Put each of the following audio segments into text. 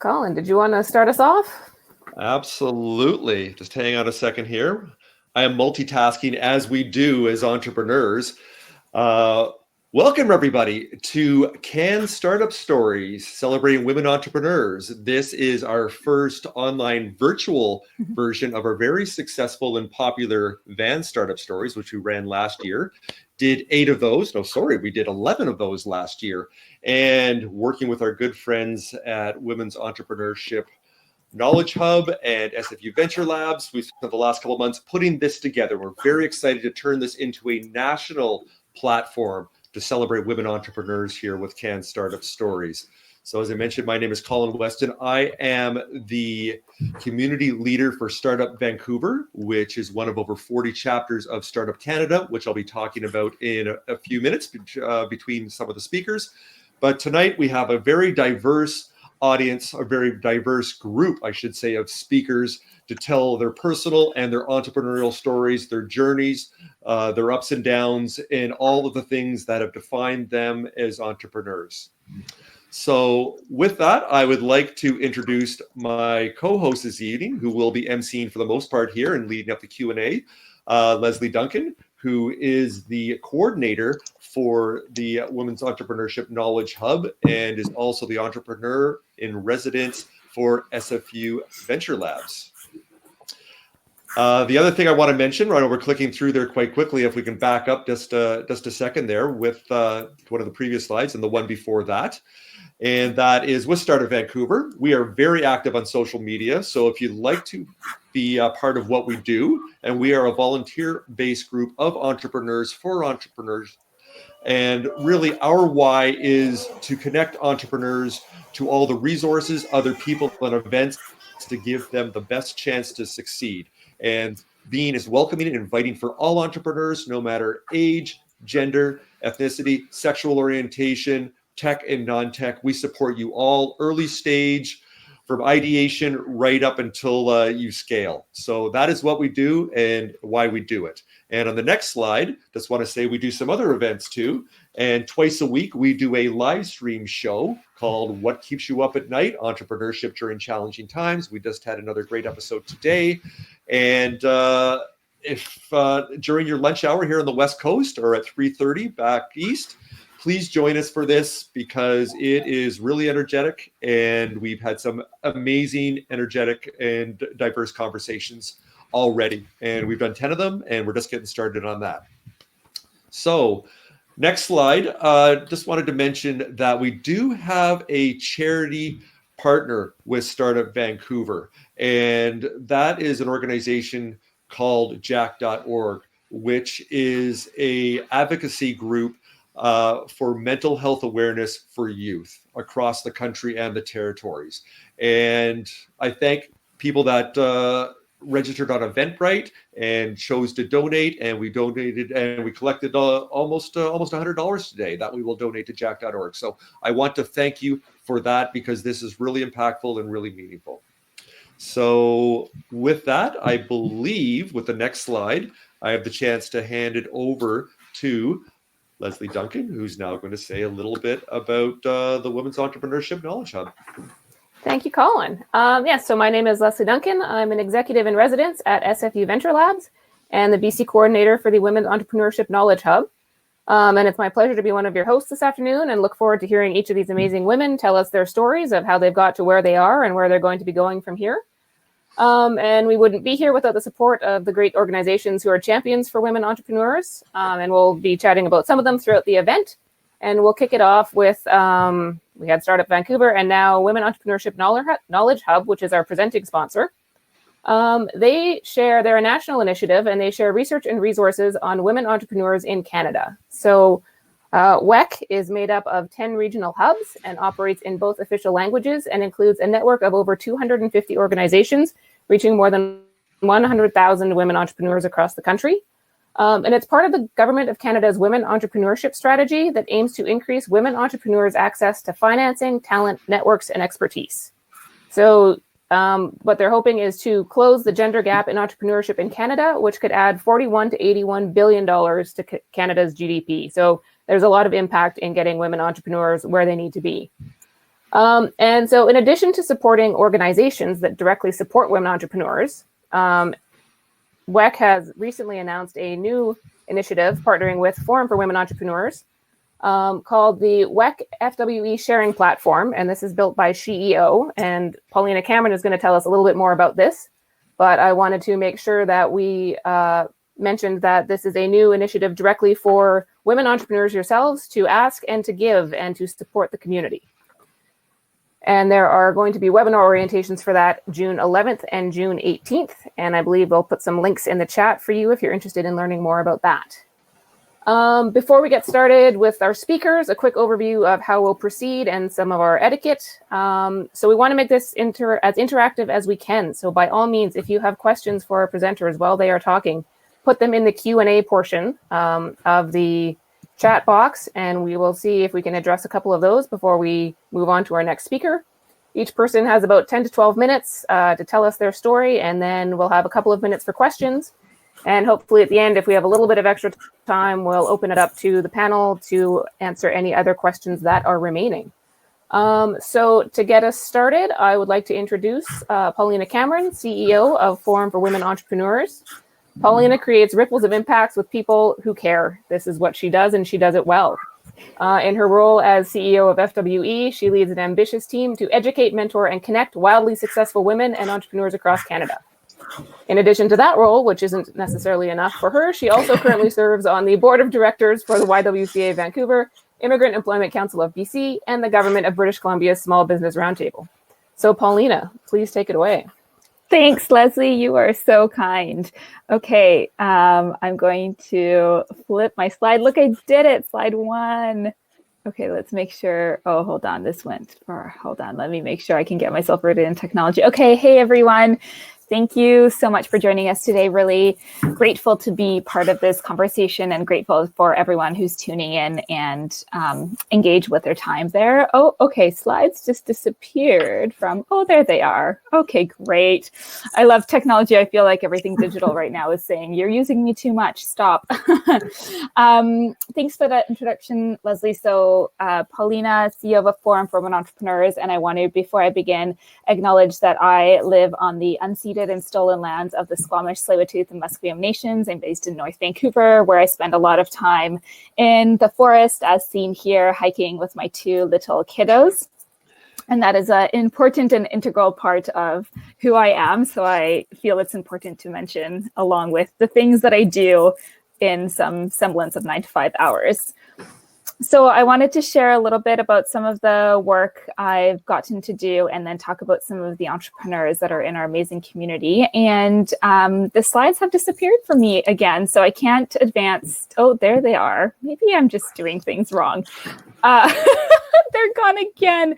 Colin, did you want to start us off? Absolutely. Just hang on a second here. I am multitasking as we do as entrepreneurs. Welcome, everybody, to Can Startup Stories, celebrating women entrepreneurs. This is our first online virtual version of our very successful and popular Van Startup Stories, which we ran last year. Did 8 of those. No, sorry, we did 11 of those last year. And working with our good friends at Women's Entrepreneurship Knowledge Hub and SFU VentureLabs, we've spent the last couple of months putting this together. We're very excited to turn this into a national platform to celebrate women entrepreneurs here with Can Startup Stories. So as I mentioned, my name is Colin Weston. I am the community leader for Startup Vancouver, which is one of over 40 chapters of Startup Canada, which I'll be talking about in a few minutes between some of the speakers. But tonight we have a very diverse audience, a very diverse group, I should say, of speakers to tell their personal and their entrepreneurial stories, their journeys, their ups and downs, and all of the things that have defined them as entrepreneurs. So with that, I would like to introduce my co-host this evening, who will be emceeing for the most part here and leading up the Q&A, Lesley Duncan, who is the coordinator for the Women's Entrepreneurship Knowledge Hub and is also the entrepreneur in residence for SFU VentureLabs. The other thing I want to mention, right, we're clicking through there quite quickly, if we can back up just a second there with one of the previous slides and the one before that. And that is with Startup Vancouver. We are very active on social media. So if you'd like to be a part of what we do, and we are a volunteer-based group of entrepreneurs for entrepreneurs. And really our why is to connect entrepreneurs to all the resources, other people and events to give them the best chance to succeed. And being as welcoming and inviting for all entrepreneurs, no matter age, gender, ethnicity, sexual orientation, tech and non-tech. We support you all early stage from ideation right up until you scale. So that is what we do and why we do it. And on the next slide, just want to say we do some other events too. And twice a week, we do a live stream show called What Keeps You Up at Night? Entrepreneurship During Challenging Times. We just had another great episode today. And if during your lunch hour here on the West Coast or at 3:30 back east, please join us for this because it is really energetic and we've had some amazing, energetic and diverse conversations already. And we've done 10 of them and we're just getting started on that. So next slide, just wanted to mention that we do have a charity partner with Startup Vancouver. And that is an organization called jack.org, which is a advocacy group for mental health awareness for youth across the country and the territories. And I thank people that registered on Eventbrite and chose to donate, and we donated and we collected almost $100 today that we will donate to jack.org. So I want to thank you for that because this is really impactful and really meaningful. So with that, I believe with the next slide, I have the chance to hand it over to Lesley Duncan, who's now going to say a little bit about the Women's Entrepreneurship Knowledge Hub. Thank you, Colin. So my name is Lesley Duncan. I'm an executive in residence at SFU VentureLabs and the BC coordinator for the Women's Entrepreneurship Knowledge Hub. And it's my pleasure to be one of your hosts this afternoon and look forward to hearing each of these amazing women tell us their stories of how they've got to where they are and where they're going to be going from here. And we wouldn't be here without the support of the great organizations who are champions for women entrepreneurs. And we'll be chatting about some of them throughout the event. And we'll kick it off with, we had Startup Vancouver and now Women Entrepreneurship Knowledge Hub, which is our presenting sponsor. They're a national initiative and they share research and resources on women entrepreneurs in Canada. So WEKH is made up of 10 regional hubs and operates in both official languages and includes a network of over 250 organizations, reaching more than 100,000 women entrepreneurs across the country. And it's part of the Government of Canada's Women Entrepreneurship Strategy that aims to increase women entrepreneurs' access to financing, talent, networks, and expertise. So what they're hoping is to close the gender gap in entrepreneurship in Canada, which could add $41 to $81 billion to Canada's GDP. So there's a lot of impact in getting women entrepreneurs where they need to be. And so in addition to supporting organizations that directly support women entrepreneurs, WEKH has recently announced a new initiative partnering with Forum for Women Entrepreneurs called the WEKH FWE Sharing Platform. And this is built by SheEO. And Paulina Cameron is going to tell us a little bit more about this. But I wanted to make sure that we mentioned that this is a new initiative directly for women entrepreneurs yourselves to ask and to give and to support the community. And there are going to be webinar orientations for that June 11th and June 18th. And I believe we'll put some links in the chat for you if you're interested in learning more about that. Before we get started with our speakers, a quick overview of how we'll proceed and some of our etiquette. So we want to make this as interactive as we can. So by all means, if you have questions for our presenters while they are talking, put them in the Q&A portion of the chat box, and we will see if we can address a couple of those before we move on to our next speaker. Each person has about 10 to 12 minutes to tell us their story, and then we'll have a couple of minutes for questions. And hopefully at the end, if we have a little bit of extra time, we'll open it up to the panel to answer any other questions that are remaining. So to get us started, I would like to introduce Paulina Cameron, CEO of Forum for Women Entrepreneurs. Paulina creates ripples of impacts with people who care. This is what she does, and she does it well. In her role as CEO of FWE, she leads an ambitious team to educate, mentor, and connect wildly successful women and entrepreneurs across Canada. In addition to that role, which isn't necessarily enough for her, she also currently serves on the board of directors for the YWCA Vancouver, Immigrant Employment Council of BC, and the Government of British Columbia's Small Business Roundtable. So Paulina, please take it away. Thanks, Lesley. You are so kind. Okay, I'm going to flip my slide. Look, I did it. Slide 1. Okay, let's make sure. Oh, hold on. This went far. Hold on. Let me make sure I can get myself rooted in technology. Okay, hey, everyone. Thank you so much for joining us today. Really grateful to be part of this conversation and grateful for everyone who's tuning in and engage with their time there. Oh, okay, slides just disappeared from, oh, there they are. Okay, great. I love technology. I feel like everything digital right now is saying, you're using me too much, stop. Thanks for that introduction, Lesley. So Paulina, CEO of a Forum for Women Entrepreneurs, and I want to, before I begin, acknowledge that I live on the unceded and stolen lands of the Squamish, Tsleil-Waututh, and Musqueam nations. I'm based in North Vancouver, where I spend a lot of time in the forest, as seen here, hiking with my 2 little kiddos. And that is an important and integral part of who I am. So I feel it's important to mention, along with the things that I do in some semblance of 9 to 5 hours. So I wanted to share a little bit about some of the work I've gotten to do and then talk about some of the entrepreneurs that are in our amazing community. And the slides have disappeared for me again, so I can't advance. Oh, there they are. Maybe I'm just doing things wrong. They're gone again.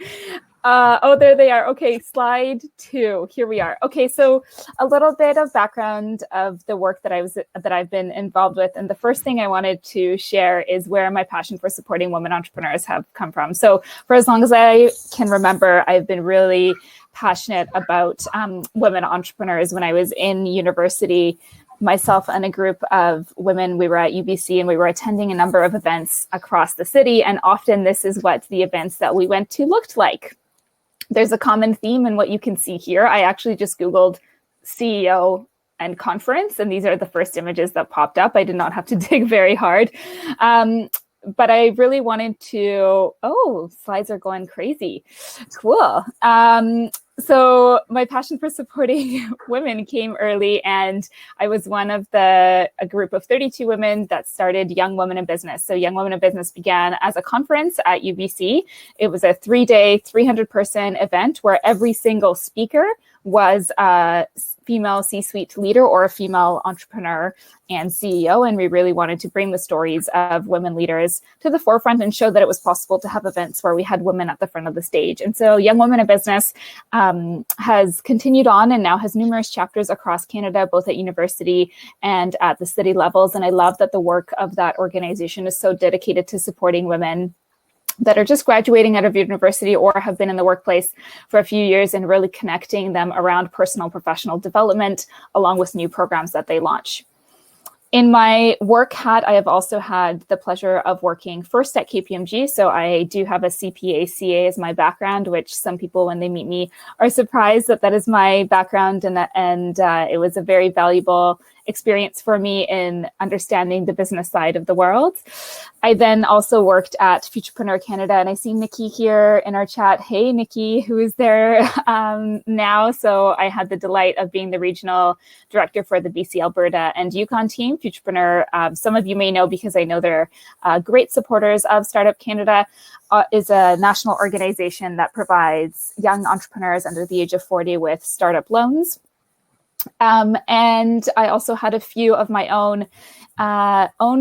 Oh, there they are. Okay, slide 2. Here we are. Okay, so a little bit of background of the work that I've been involved with. And the first thing I wanted to share is where my passion for supporting women entrepreneurs have come from. So for as long as I can remember, I've been really passionate about women entrepreneurs. When I was in university, myself and a group of women, we were at UBC and we were attending a number of events across the city. And often this is what the events that we went to looked like. There's a common theme in what you can see here. I actually just Googled CEO and conference, and these are the first images that popped up. I did not have to dig very hard. But I really wanted to, oh, slides are going crazy. Cool. So my passion for supporting women came early, and I was one of a group of 32 women that started Young Women in Business. So Young Women in Business began as a conference at UBC. It was a 3-day, 300-person event where every single speaker was a female C-suite leader or a female entrepreneur and CEO. And we really wanted to bring the stories of women leaders to the forefront and show that it was possible to have events where we had women at the front of the stage. And so Young Women in Business has continued on and now has numerous chapters across Canada, both at university and at the city levels. And I love that the work of that organization is so dedicated to supporting women that are just graduating out of university or have been in the workplace for a few years and really connecting them around personal and professional development along with new programs that they launch. In my work hat, I have also had the pleasure of working first at KPMG. So I do have a CPA CA as my background, which some people, when they meet me, are surprised that that is my background. And it was a very valuable experience for me in understanding the business side of the world. I then also worked at Futurepreneur Canada, and I see Nikki here in our chat. Hey, Nikki, who is there now? So I had the delight of being the regional director for the BC, Alberta, and Yukon team. Futurepreneur, some of you may know because I know they're great supporters of Startup Canada, is a national organization that provides young entrepreneurs under the age of 40 with startup loans. And I also had a few of my own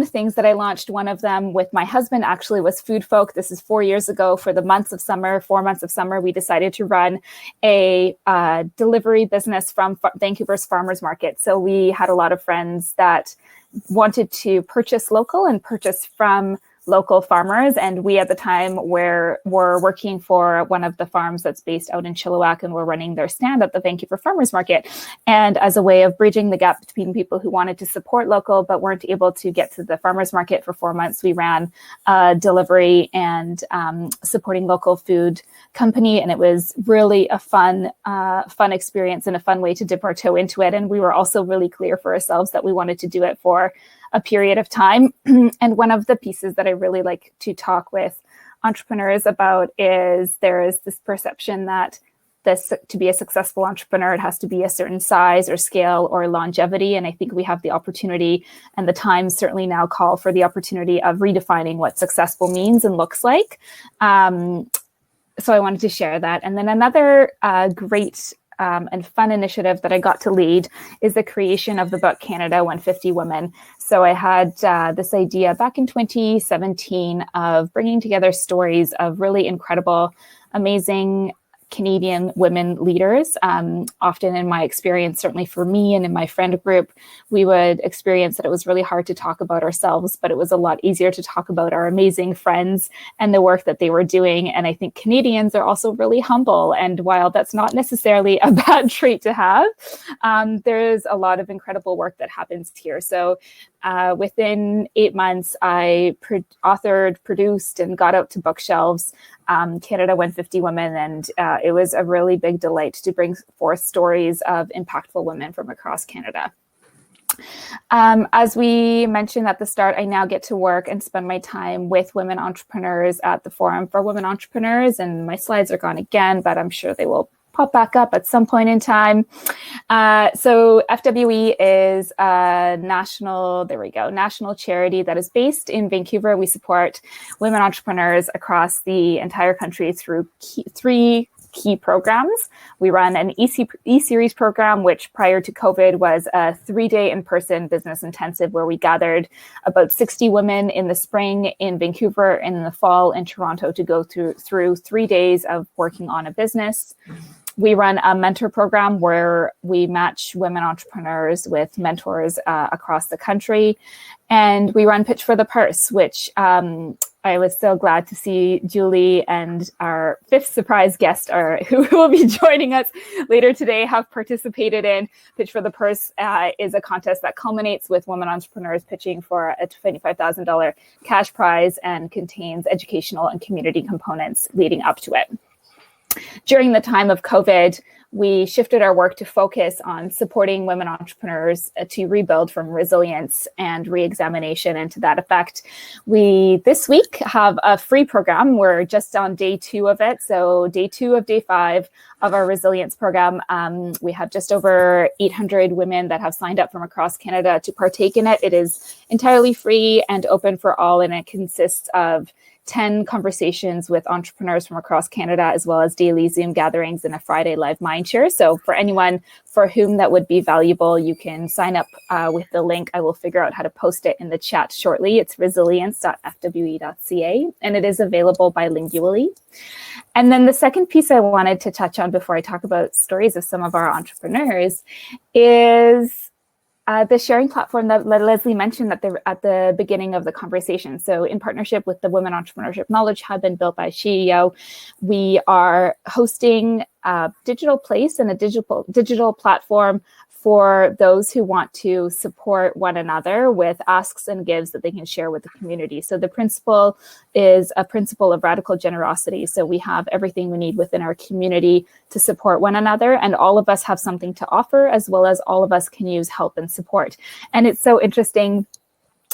things that I launched. One of them with my husband actually was Food Folk. This is 4 years ago. For the 4 months of summer, we decided to run a delivery business from Vancouver's farmers market. So we had a lot of friends that wanted to purchase local and purchase from local farmers. And we at the time were working for one of the farms that's based out in Chilliwack, and we're running their stand at the Vancouver Farmers Market. And as a way of bridging the gap between people who wanted to support local but weren't able to get to the farmers market for 4 months, we ran delivery and supporting local food company. And it was really a fun experience and a fun way to dip our toe into it. And we were also really clear for ourselves that we wanted to do it for a period of time. And one of the pieces that I really like to talk with entrepreneurs about is there is this perception that to be a successful entrepreneur, it has to be a certain size or scale or longevity. And I think we have the opportunity, and the times certainly now call for the opportunity of redefining what successful means and looks like. So I wanted to share that. And then another great and fun initiative that I got to lead is the creation of the book Canada 150 Women. So I had this idea back in 2017 of bringing together stories of really incredible, amazing Canadian women leaders. Often in my experience, certainly for me and in my friend group, we would experience that it was really hard to talk about ourselves, but it was a lot easier to talk about our amazing friends and the work that they were doing. And I think Canadians are also really humble. And while that's not necessarily a bad trait to have, there's a lot of incredible work that happens here. So within 8 months, I authored, produced, and got out to bookshelves Canada 150 Women. And it was a really big delight to bring forth stories of impactful women from across Canada. As we mentioned at the start, I now get to work and spend my time with women entrepreneurs at the Forum for Women Entrepreneurs. And my slides are gone again, but I'm sure they will pop back up at some point in time. So FWE is a national charity that is based in Vancouver. We support women entrepreneurs across the entire country through three key programs. We run an E-Series program, which prior to COVID was a 3-day in-person business intensive where we gathered about 60 women in the spring in Vancouver and in the fall in Toronto to go through 3 days of working on a business. We run a mentor program where we match women entrepreneurs with mentors across the country. And we run Pitch for the Purse, which I was so glad to see Julie and our 5th surprise guest, who will be joining us later today, have participated in. Pitch for the Purse is a contest that culminates with women entrepreneurs pitching for a $25,000 cash prize and contains educational and community components leading up to it. During the time of COVID, we shifted our work to focus on supporting women entrepreneurs to rebuild from resilience and re-examination. And to that effect, we this week have a free program. We're just on day 2 of it. So day 2 of day 5 of our resilience program. We have just over 800 women that have signed up from across Canada to partake in it. It is entirely free and open for all, and it consists of 10 conversations with entrepreneurs from across Canada, as well as daily Zoom gatherings and a Friday live mindshare. So for anyone for whom that would be valuable, you can sign up with the link. I will figure out how to post it in the chat shortly. It's resilience.fwe.ca, and it is available bilingually. And then the second piece I wanted to touch on before I talk about stories of some of our entrepreneurs is the sharing platform that Lesley mentioned at the beginning of the conversation. So in partnership with the Women Entrepreneurship Knowledge Hub and built by CEO, we are hosting a digital place and a digital platform for those who want to support one another with asks and gives that they can share with the community. So the principle is a principle of radical generosity. So we have everything we need within our community to support one another, and all of us have something to offer, as well as all of us can use help and support. And it's so interesting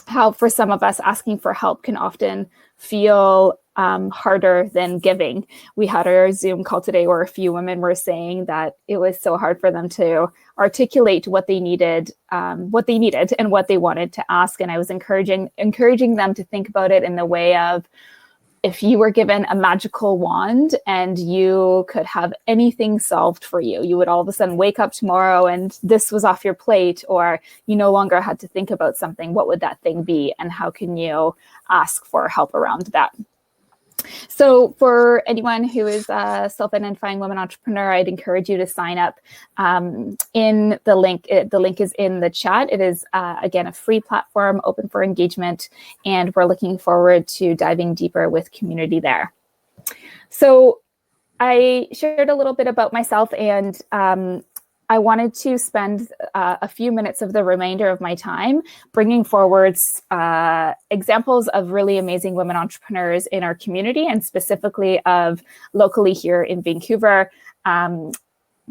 how for some of us asking for help can often feel harder than giving. We had our Zoom call today where a few women were saying that it was so hard for them to articulate what they needed and what they wanted to ask. And I was encouraging them to think about it in the way of, if you were given a magical wand and you could have anything solved for you, you would all of a sudden wake up tomorrow and this was off your plate, or you no longer had to think about something, what would that thing be? And how can you ask for help around that? So for anyone who is a self-identifying women entrepreneur, I'd encourage you to sign up in the link. The link is in the chat. It is, again, a free platform, open for engagement, and we're looking forward to diving deeper with community there. So I shared a little bit about myself, and I wanted to spend a few minutes of the remainder of my time bringing forward examples of really amazing women entrepreneurs in our community, and specifically of locally here in Vancouver,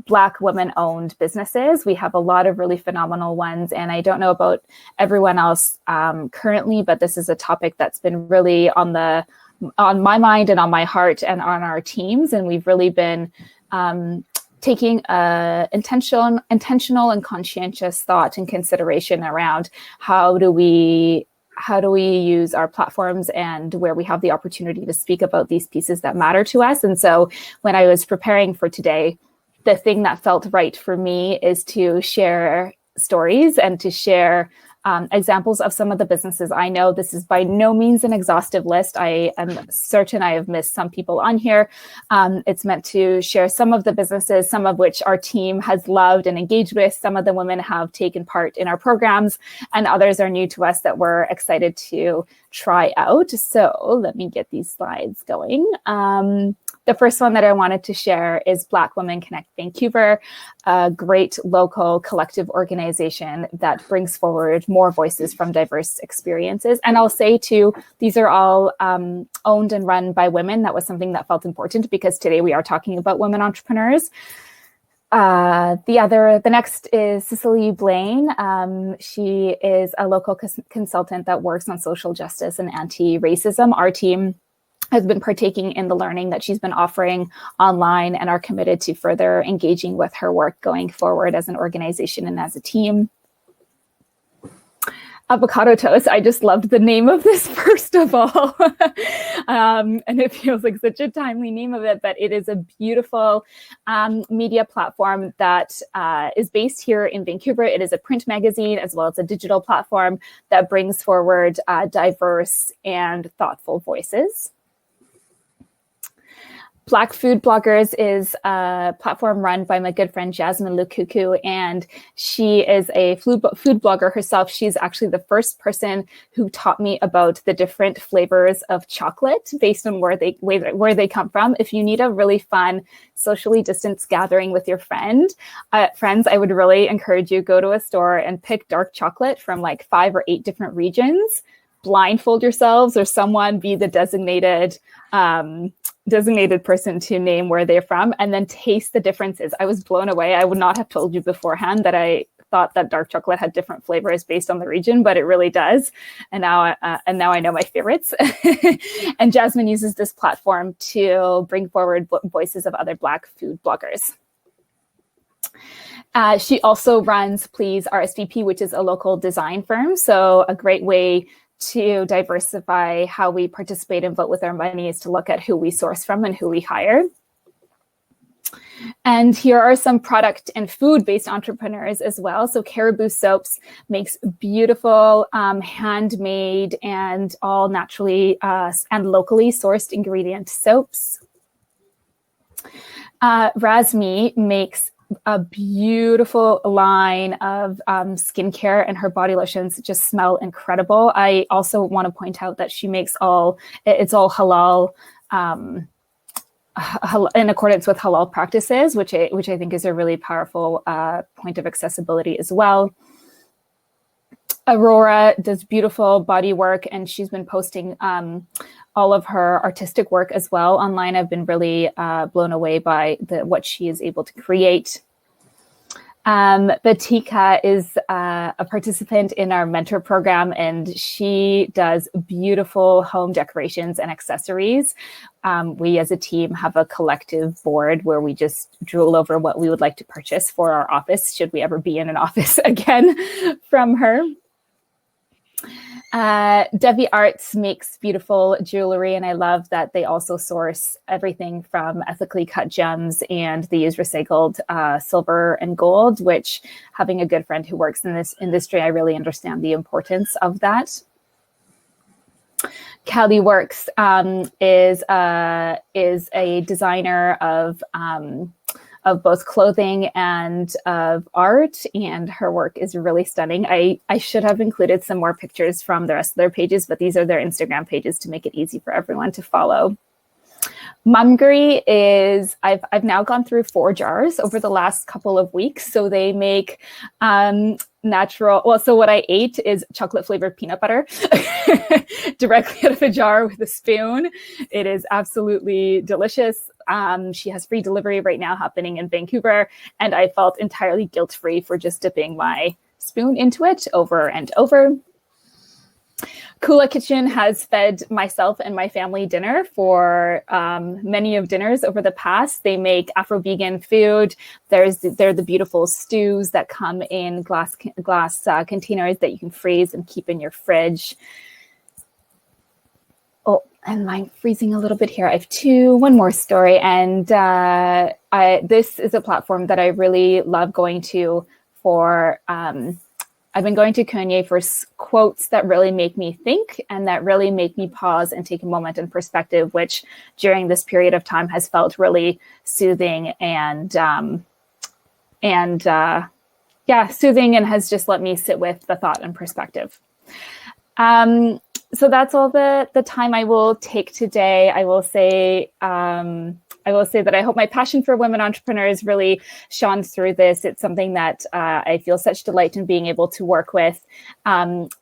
Black women-owned businesses. We have a lot of really phenomenal ones, and I don't know about everyone else currently, but this is a topic that's been really on my mind and on my heart and on our teams, and we've really been taking intentional and conscientious thought and consideration around how do we use our platforms and where we have the opportunity to speak about these pieces that matter to us. And so when I was preparing for today, the thing that felt right for me is to share stories and to share examples of some of the businesses I know. This is by no means an exhaustive list. I am certain I have missed some people on here. It's meant to share some of the businesses, some of which our team has loved and engaged with. Some of the women have taken part in our programs, and others are new to us that we're excited to try out. So let me get these slides going. The first one that I wanted to share is Black Women Connect Vancouver, a great local collective organization that brings forward more voices from diverse experiences. And I'll say too, these are all owned and run by women. That was something that felt important because today we are talking about women entrepreneurs. The next is Cicely Blaine. She is a local consultant that works on social justice and anti-racism. Our team has been partaking in the learning that she's been offering online and are committed to further engaging with her work going forward as an organization and as a team. Avocado Toast. I just loved the name of this, first of all. And it feels like such a timely name of it, but it is a beautiful media platform that is based here in Vancouver. It is a print magazine as well as a digital platform that brings forward diverse and thoughtful voices. Black Food Bloggers is a platform run by my good friend Jasmine Lukuku, and she is a food blogger herself. She's actually the first person who taught me about the different flavors of chocolate based on where they come from. If you need a really fun, socially distanced gathering with your friends, I would really encourage you go to a store and pick dark chocolate from like 5 or 8 different regions. Blindfold yourselves, or someone be the designated person to name where they're from, and then taste the differences. I was blown away. I would not have told you beforehand that I thought that dark chocolate had different flavors based on the region, but it really does. And now I know my favorites. And Jasmine uses this platform to bring forward voices of other Black food bloggers. She also runs Please RSVP, which is a local design firm. So a great way to diversify how we participate and vote with our money is to look at who we source from and who we hire. And here are some product and food-based entrepreneurs as well. So Caribou Soaps makes beautiful handmade and all naturally and locally sourced ingredient soaps. Razmi makes a beautiful line of skincare, and her body lotions just smell incredible. I also want to point out that she makes it's all halal in accordance with halal practices, which I think is a really powerful point of accessibility as well. Aurora does beautiful body work, and she's been posting all of her artistic work as well online. I've been really blown away by what she is able to create. Batika is a participant in our mentor program, and she does beautiful home decorations and accessories. We as a team have a collective board where we just drool over what we would like to purchase for our office, should we ever be in an office again from her. Devi Arts makes beautiful jewelry, and I love that they also source everything from ethically cut gems, and they use recycled silver and gold, which, having a good friend who works in this industry, I really understand the importance of that. Callie Works is a designer of both clothing and of art, and her work is really stunning. I should have included some more pictures from the rest of their pages, but these are their Instagram pages to make it easy for everyone to follow. Mumgary is, I've now gone through 4 jars over the last couple of weeks. So they make natural, well, so what I ate is chocolate flavored peanut butter directly out of a jar with a spoon. It is absolutely delicious. She has free delivery right now happening in Vancouver, and I felt entirely guilt-free for just dipping my spoon into it over and over. Kula Kitchen has fed myself and my family dinner for many of dinners over the past. They make Afro-vegan food. They're the beautiful stews that come in glass containers that you can freeze and keep in your fridge. Oh, and I'm freezing a little bit here. I have one more story, and this is a platform that I really love going to for. I've been going to Kanye for quotes that really make me think and that really make me pause and take a moment in perspective, which during this period of time has felt really soothing and soothing, and has just let me sit with the thought and perspective. So that's all the time I will take today. I will say that I hope my passion for women entrepreneurs really shone through this. It's something that I feel such delight in being able to work with.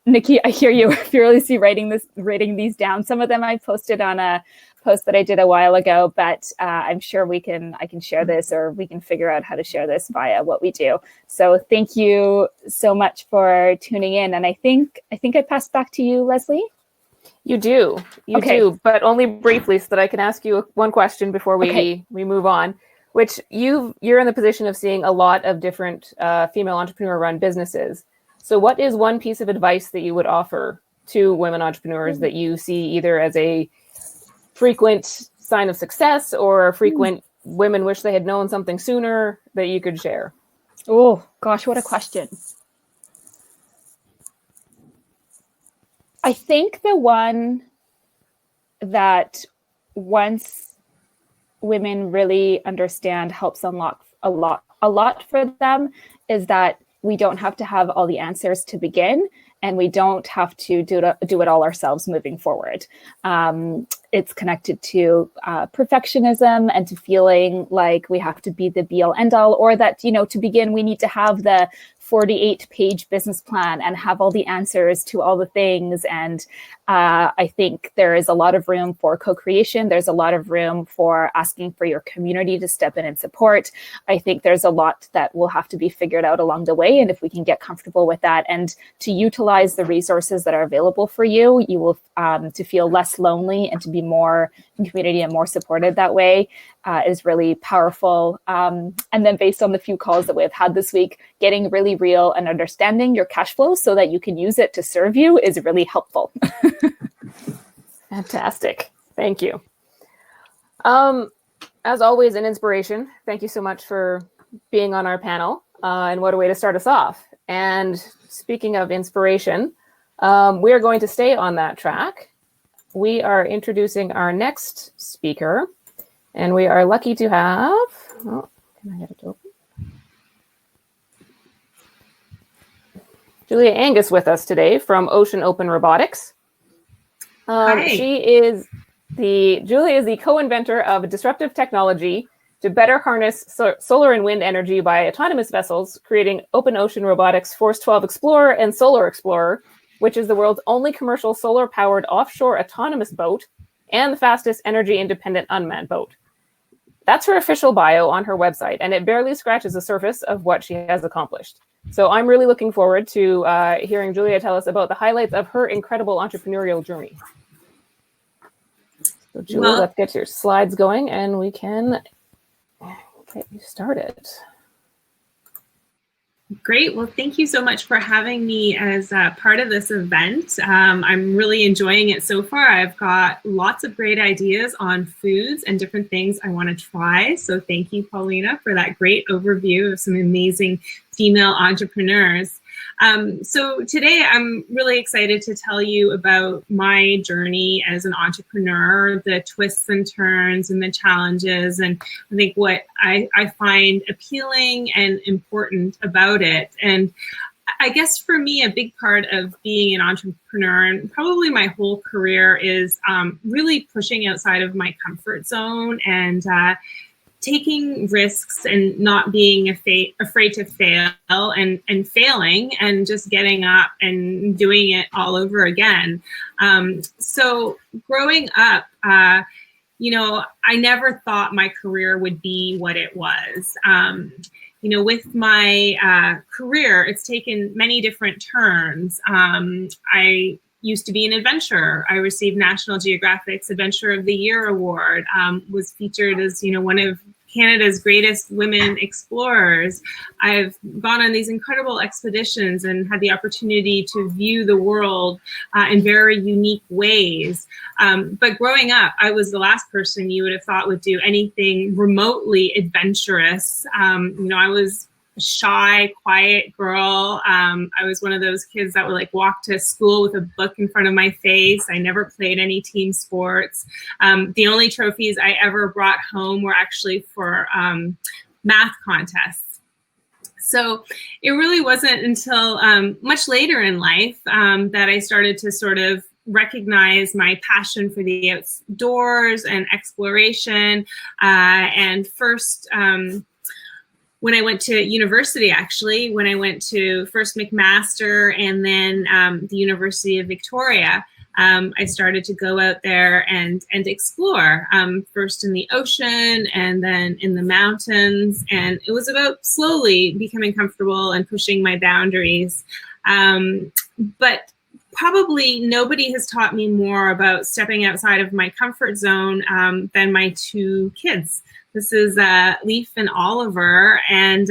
Nikki, I hear you fearlessly writing these down. Some of them I posted on a post that I did a while ago, but I'm sure I can share this, or we can figure out how to share this via what we do. So thank you so much for tuning in. And I think I passed back to you, Lesley. You do, but only briefly, so that I can ask you one question before we move on. Which you're in the position of seeing a lot of different female entrepreneur-run businesses. So, what is one piece of advice that you would offer to women entrepreneurs that you see either as a frequent sign of success or a frequent women wish they had known something sooner that you could share? Oh gosh, what a question! I think the one that once women really understand helps unlock a lot for them is that we don't have to have all the answers to begin, and we don't have to do it all ourselves moving forward. It's connected to perfectionism and to feeling like we have to be the be all end all, or that, to begin, we need to have the 48-page business plan and have all the answers to all the things. And I think there is a lot of room for co-creation. There's a lot of room for asking for your community to step in and support. I think there's a lot that will have to be figured out along the way. And if we can get comfortable with that and to utilize the resources that are available for you, you will to feel less lonely and to be more in community and more supported that way is really powerful. And then based on the few calls that we've had this week, getting really real and understanding your cash flow so that you can use it to serve you is really helpful. Fantastic. Thank you. As always, an inspiration. Thank you so much for being on our panel. And what a way to start us off. And speaking of inspiration, we are going to stay on that track. We are introducing our next speaker, and we are lucky to have, can I get it open? Julia Angus with us today from Ocean Open Robotics. Hi. She is Julie is the co-inventor of disruptive technology to better harness solar and wind energy by autonomous vessels, creating Open Ocean Robotics Force 12 Explorer and Solar Explorer, which is the world's only commercial solar-powered offshore autonomous boat and the fastest energy-independent unmanned boat. That's her official bio on her website, and it barely scratches the surface of what she has accomplished. So I'm really looking forward to hearing Julia tell us about the highlights of her incredible entrepreneurial journey. So Julia, let's get your slides going, and we can get you started. Great. Well, thank you so much for having me as part of this event. I'm really enjoying it so far. I've got lots of great ideas on foods and different things I want to try. So thank you, Paulina, for that great overview of some amazing female entrepreneurs. So today I'm really excited to tell you about my journey as an entrepreneur, the twists and turns and the challenges, and I think what I find appealing and important about it. And I guess for me, a big part of being an entrepreneur, and probably my whole career, is really pushing outside of my comfort zone and taking risks and not being afraid to fail and failing and just getting up and doing it all over again. So growing up, you know, I never thought my career would be what it was. You know, with my career, it's taken many different turns. I used to be an adventurer. I received National Geographic's Adventure of the Year award, was featured as, you know, one of Canada's greatest women explorers. I've gone on these incredible expeditions and had the opportunity to view the world in very unique ways. But growing up, I was the last person you would have thought would do anything remotely adventurous. You know, I was a shy, quiet girl. I was one of those kids that would like walk to school with a book in front of my face. I never played any team sports. The only trophies I ever brought home were actually for math contests. So it really wasn't until much later in life that I started to sort of recognize my passion for the outdoors and exploration. And first, when I went to university, actually, when I went to first McMaster and then the University of Victoria, I started to go out there and explore, first in the ocean and then in the mountains. And it was about slowly becoming comfortable and pushing my boundaries. But probably nobody has taught me more about stepping outside of my comfort zone than my two kids. This is Leaf and Oliver, and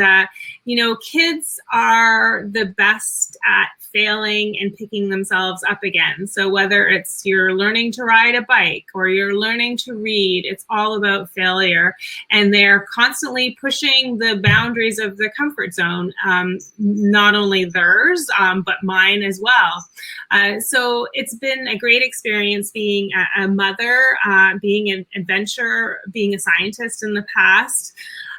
you know, kids are the best at failing and picking themselves up again. So whether it's you're learning to ride a bike or you're learning to read, it's all about failure. And they're constantly pushing the boundaries of the comfort zone, not only theirs, but mine as well. So it's been a great experience being a mother, being an adventurer, being a scientist in the past.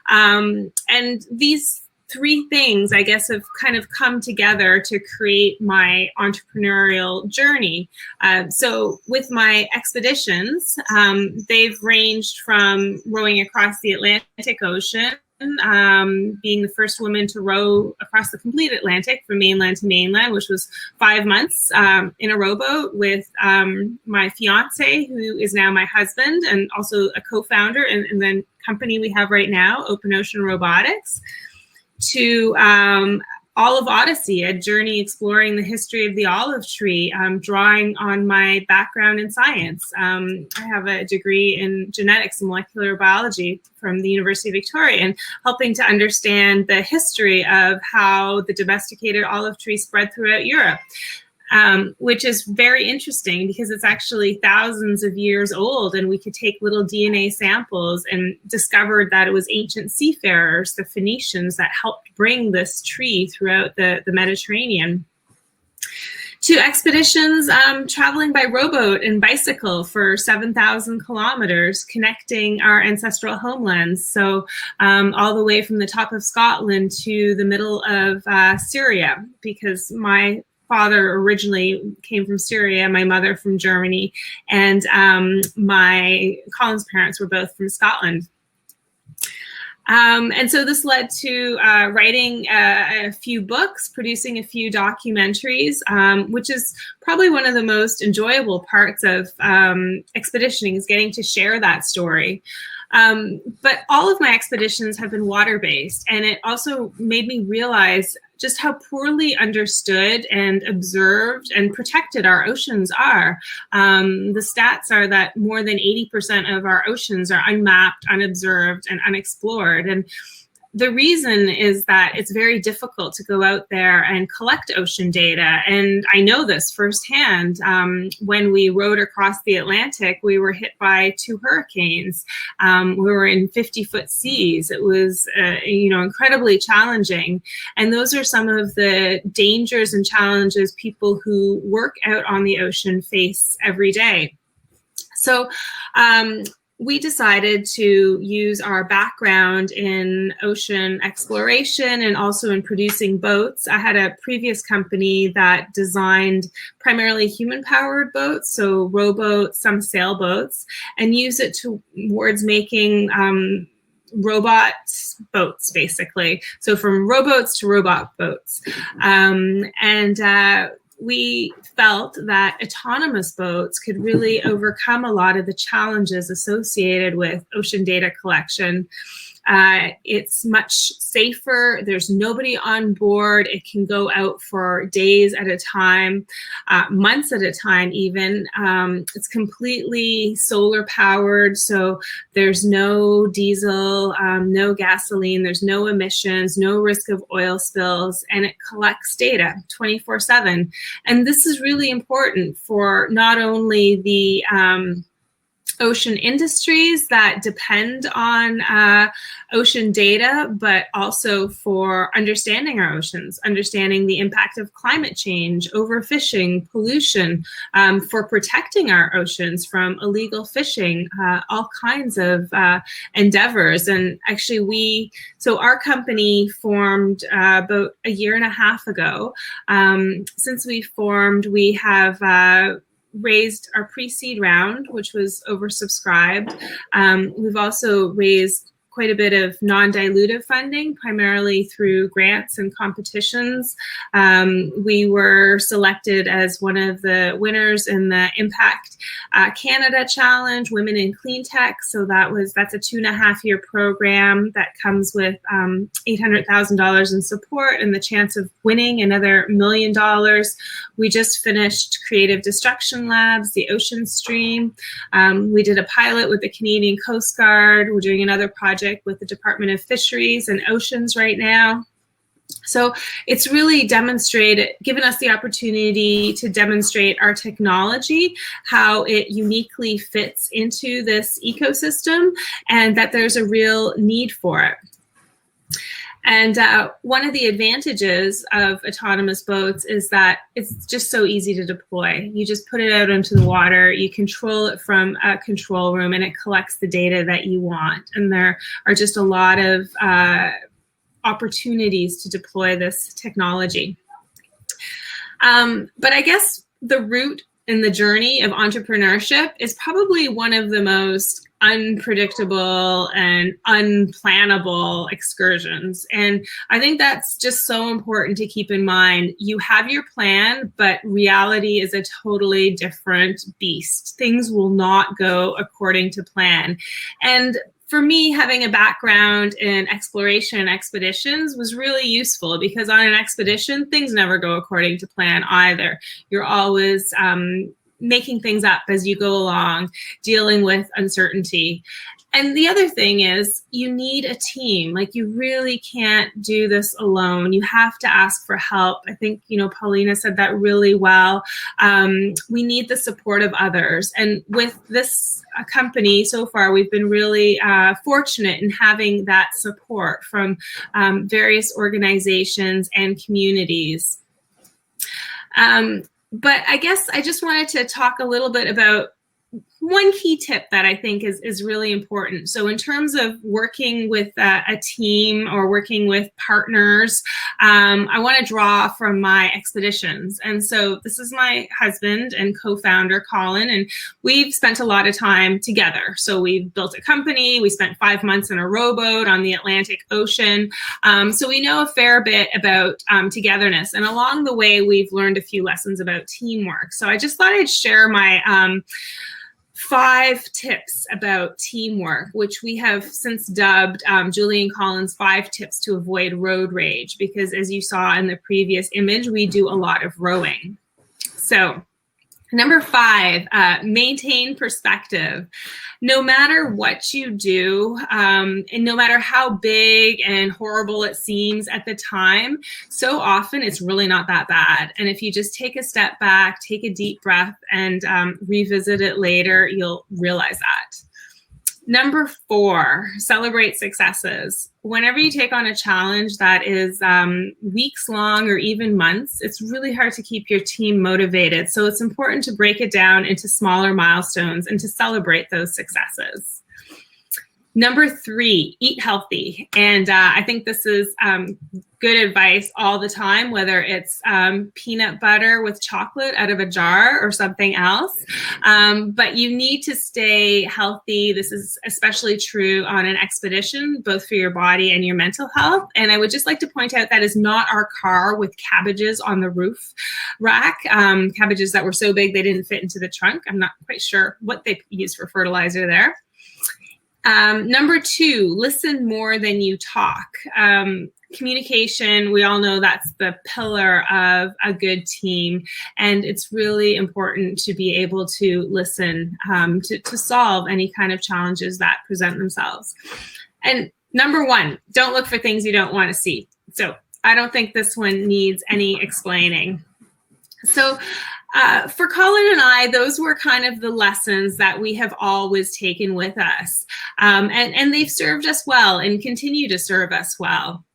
And these three things, I guess, have kind of come together to create my entrepreneurial journey. So with my expeditions, they've ranged from rowing across the Atlantic Ocean, being the first woman to row across the complete Atlantic from mainland to mainland, which was 5 months in a rowboat with my fiance, who is now my husband and also a co-founder in the company we have right now, Open Ocean Robotics, to Olive Odyssey, a journey exploring the history of the olive tree, drawing on my background in science. I have a degree in genetics and molecular biology from the University of Victoria, and helping to understand the history of how the domesticated olive tree spread throughout Europe. Which is very interesting because it's actually thousands of years old, and we could take little DNA samples and discovered that it was ancient seafarers, the Phoenicians, that helped bring this tree throughout the Mediterranean. To expeditions, traveling by rowboat and bicycle for 7,000 kilometers, connecting our ancestral homelands. So all the way from the top of Scotland to the middle of Syria, because my father originally came from Syria, my mother from Germany, and Colin's parents were both from Scotland. And so this led to writing a few books, producing a few documentaries, which is probably one of the most enjoyable parts of expeditioning, is getting to share that story. But all of my expeditions have been water-based, and it also made me realize just how poorly understood and observed and protected our oceans are. The stats are that more than 80% of our oceans are unmapped, unobserved, and unexplored. And the reason is that it's very difficult to go out there and collect ocean data. And I know this firsthand. When we rowed across the Atlantic, we were hit by 2 hurricanes. We were in 50-foot seas. It was, incredibly challenging. And those are some of the dangers and challenges people who work out on the ocean face every day. So, we decided to use our background in ocean exploration and also in producing boats. I had a previous company that designed primarily human-powered boats, so rowboats, some sailboats, and use it towards making robot boats, basically. So from rowboats to robot boats. We felt that autonomous boats could really overcome a lot of the challenges associated with ocean data collection. It's much safer. There's nobody on board. It can go out for days at a time, months at a time even. It's completely solar powered, so there's no diesel, no gasoline, there's no emissions, no risk of oil spills, and it collects data 24/7. And this is really important for not only the ocean industries that depend on ocean data, but also for understanding our oceans, understanding the impact of climate change, overfishing, pollution, for protecting our oceans from illegal fishing, all kinds of endeavors. And actually so our company formed about 1.5 years ago. Since we formed, we have raised our pre-seed round, which was oversubscribed. We've also raised quite a bit of non-dilutive funding, primarily through grants and competitions. We were selected as one of the winners in the Impact Canada Challenge, Women in Clean Tech. So that's a 2.5-year program that comes with $800,000 in support and the chance of winning another $1 million. We just finished Creative Destruction Labs, the Ocean Stream. We did a pilot with the Canadian Coast Guard. We're doing another project with the Department of Fisheries and Oceans right now. So it's really given us the opportunity to demonstrate our technology, how it uniquely fits into this ecosystem, and that there's a real need for it. And one of the advantages of autonomous boats is that it's just so easy to deploy. You just put it out into the water, you control it from a control room, and it collects the data that you want. And there are just a lot of opportunities to deploy this technology. But I guess the route in the journey of entrepreneurship is probably one of the most unpredictable and unplannable excursions. And I think that's just so important to keep in mind. You have your plan, but reality is a totally different beast. Things will not go according to plan. And for me, having a background in exploration and expeditions was really useful, because on an expedition, things never go according to plan either. You're always making things up as you go along, dealing with uncertainty. And the other thing is, you need a team. Like, you really can't do this alone. You have to ask for help. I think, Paulina said that really well. We need the support of others. And with this company so far, we've been really fortunate in having that support from various organizations and communities. But I guess I just wanted to talk a little bit about one key tip that I think is really important. So in terms of working with a team or working with partners, I want to draw from my expeditions. And so this is my husband and co-founder, Colin, and we've spent a lot of time together. So we've built a company. We spent 5 months in a rowboat on the Atlantic Ocean. So we know a fair bit about togetherness. And along the way, we've learned a few lessons about teamwork. So I just thought I'd share my 5 tips about teamwork, which we have since dubbed Julie and Colin's 5 tips to avoid road rage, because as you saw in the previous image, we do a lot of rowing. So number 5, maintain perspective. No matter what you do, and no matter how big and horrible it seems at the time, so often it's really not that bad. And if you just take a step back, take a deep breath, and revisit it later, you'll realize that. Number 4, celebrate successes. Whenever you take on a challenge that is weeks long or even months, it's really hard to keep your team motivated. So it's important to break it down into smaller milestones and to celebrate those successes. Number 3, eat healthy. And I think this is good advice all the time, whether it's peanut butter with chocolate out of a jar or something else. But you need to stay healthy. This is especially true on an expedition, both for your body and your mental health. And I would just like to point out that is not our car with cabbages on the roof rack, cabbages that were so big they didn't fit into the trunk. I'm not quite sure what they used for fertilizer there. Number 2, listen more than you talk. Communication, we all know that's the pillar of a good team, and it's really important to be able to listen to solve any kind of challenges that present themselves. And number 1, don't look for things you don't want to see. So I don't think this one needs any explaining. So for Colin and I, those were kind of the lessons that we have always taken with us. And they've served us well and continue to serve us well.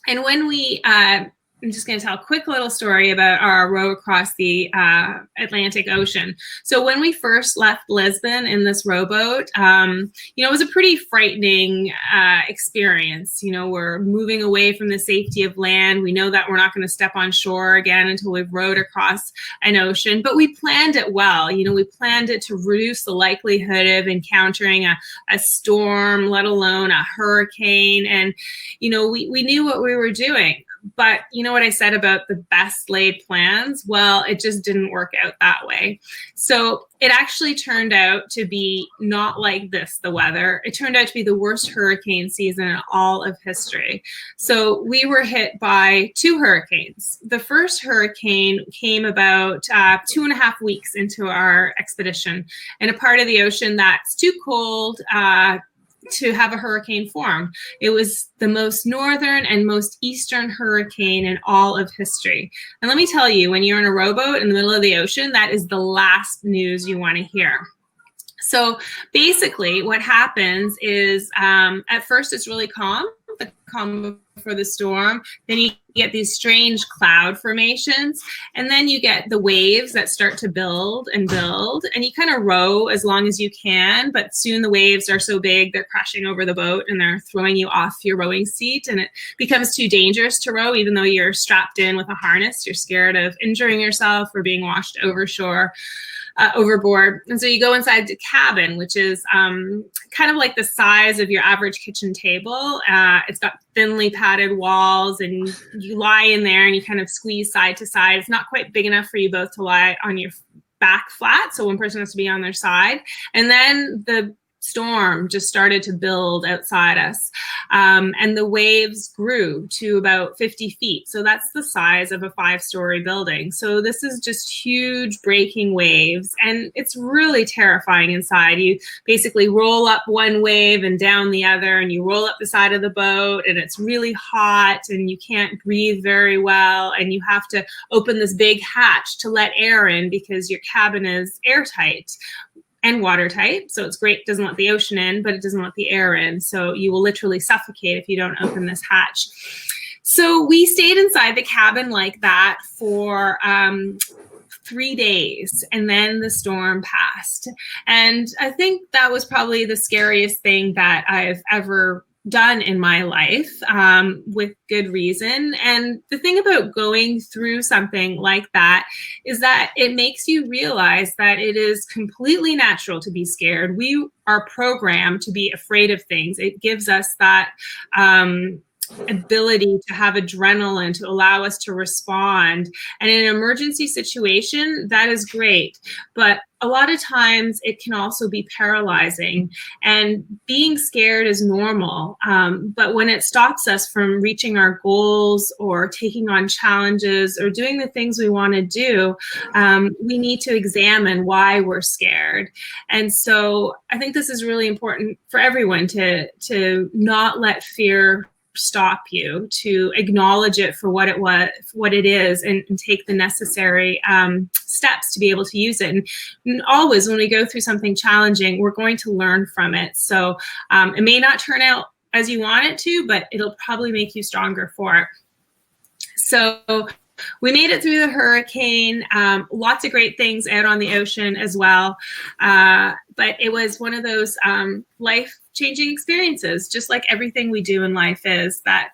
And when we, I'm just going to tell a quick little story about our row across the Atlantic Ocean. So when we first left Lisbon in this rowboat, it was a pretty frightening experience. We're moving away from the safety of land. We know that we're not going to step on shore again until we've rowed across an ocean, but we planned it well. We planned it to reduce the likelihood of encountering a storm, let alone a hurricane. And, we knew what we were doing. But you know what I said about the best laid plans? Well, it just didn't work out that way. So it actually turned out to be not like this, the weather. It turned out to be the worst hurricane season in all of history. So we were hit by 2 hurricanes. The first hurricane came about 2.5 weeks into our expedition in a part of the ocean that's too cold to have a hurricane form. It was the most northern and most eastern hurricane in all of history. And let me tell you, when you're in a rowboat in the middle of the ocean, that is the last news you want to hear. So basically what happens is at first it's really calm, the calm before the storm. Then you get these strange cloud formations, and then you get the waves that start to build, and you kind of row as long as you can, but soon the waves are so big they're crashing over the boat and they're throwing you off your rowing seat, and it becomes too dangerous to row. Even though you're strapped in with a harness, you're scared of injuring yourself or being washed overboard. And so you go inside the cabin, which is kind of like the size of your average kitchen table. It's got thinly padded walls, and you lie in there and you kind of squeeze side to side. It's not quite big enough for you both to lie on your back flat, so one person has to be on their side. And then the storm just started to build outside us, and the waves grew to about 50 feet. So that's the size of a 5-story building. So this is just huge breaking waves, and it's really terrifying inside. You basically roll up one wave and down the other, and you roll up the side of the boat, and it's really hot, and you can't breathe very well, and you have to open this big hatch to let air in because your cabin is airtight and watertight. So it's great, doesn't let the ocean in, but it doesn't let the air in. So you will literally suffocate if you don't open this hatch. So we stayed inside the cabin like that for 3 days, and then the storm passed. And I think that was probably the scariest thing that I've ever done in my life, with good reason. And the thing about going through something like that is that it makes you realize that it is completely natural to be scared. We are programmed to be afraid of things. It gives us that ability to have adrenaline to allow us to respond. And in an emergency situation, that is great. But a lot of times it can also be paralyzing, and being scared is normal. But when it stops us from reaching our goals or taking on challenges or doing the things we want to do, we need to examine why we're scared. And so I think this is really important for everyone to not let fear stop you, to acknowledge it for what it is, and take the necessary steps to be able to use it. And always, when we go through something challenging, we're going to learn from it. So it may not turn out as you want it to, but it'll probably make you stronger for it. So we made it through the hurricane. Lots of great things out on the ocean as well. But it was one of those life-changing experiences, just like everything we do in life is, that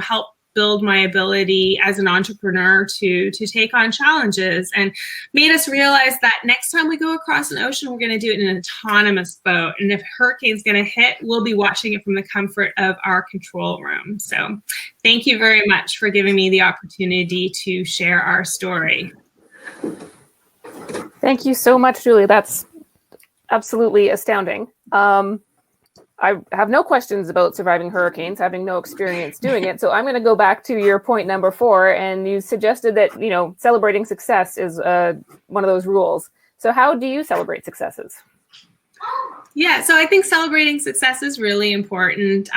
help build my ability as an entrepreneur to take on challenges, and made us realize that next time we go across an ocean, we're going to do it in an autonomous boat. And if a hurricane's going to hit, we'll be watching it from the comfort of our control room. So thank you very much for giving me the opportunity to share our story. Thank you so much, Julie. That's absolutely astounding. I have no questions about surviving hurricanes, having no experience doing it. So I'm going to go back to your point number 4, and you suggested that, celebrating success is one of those rules. So how do you celebrate successes? Yeah, so I think celebrating success is really important,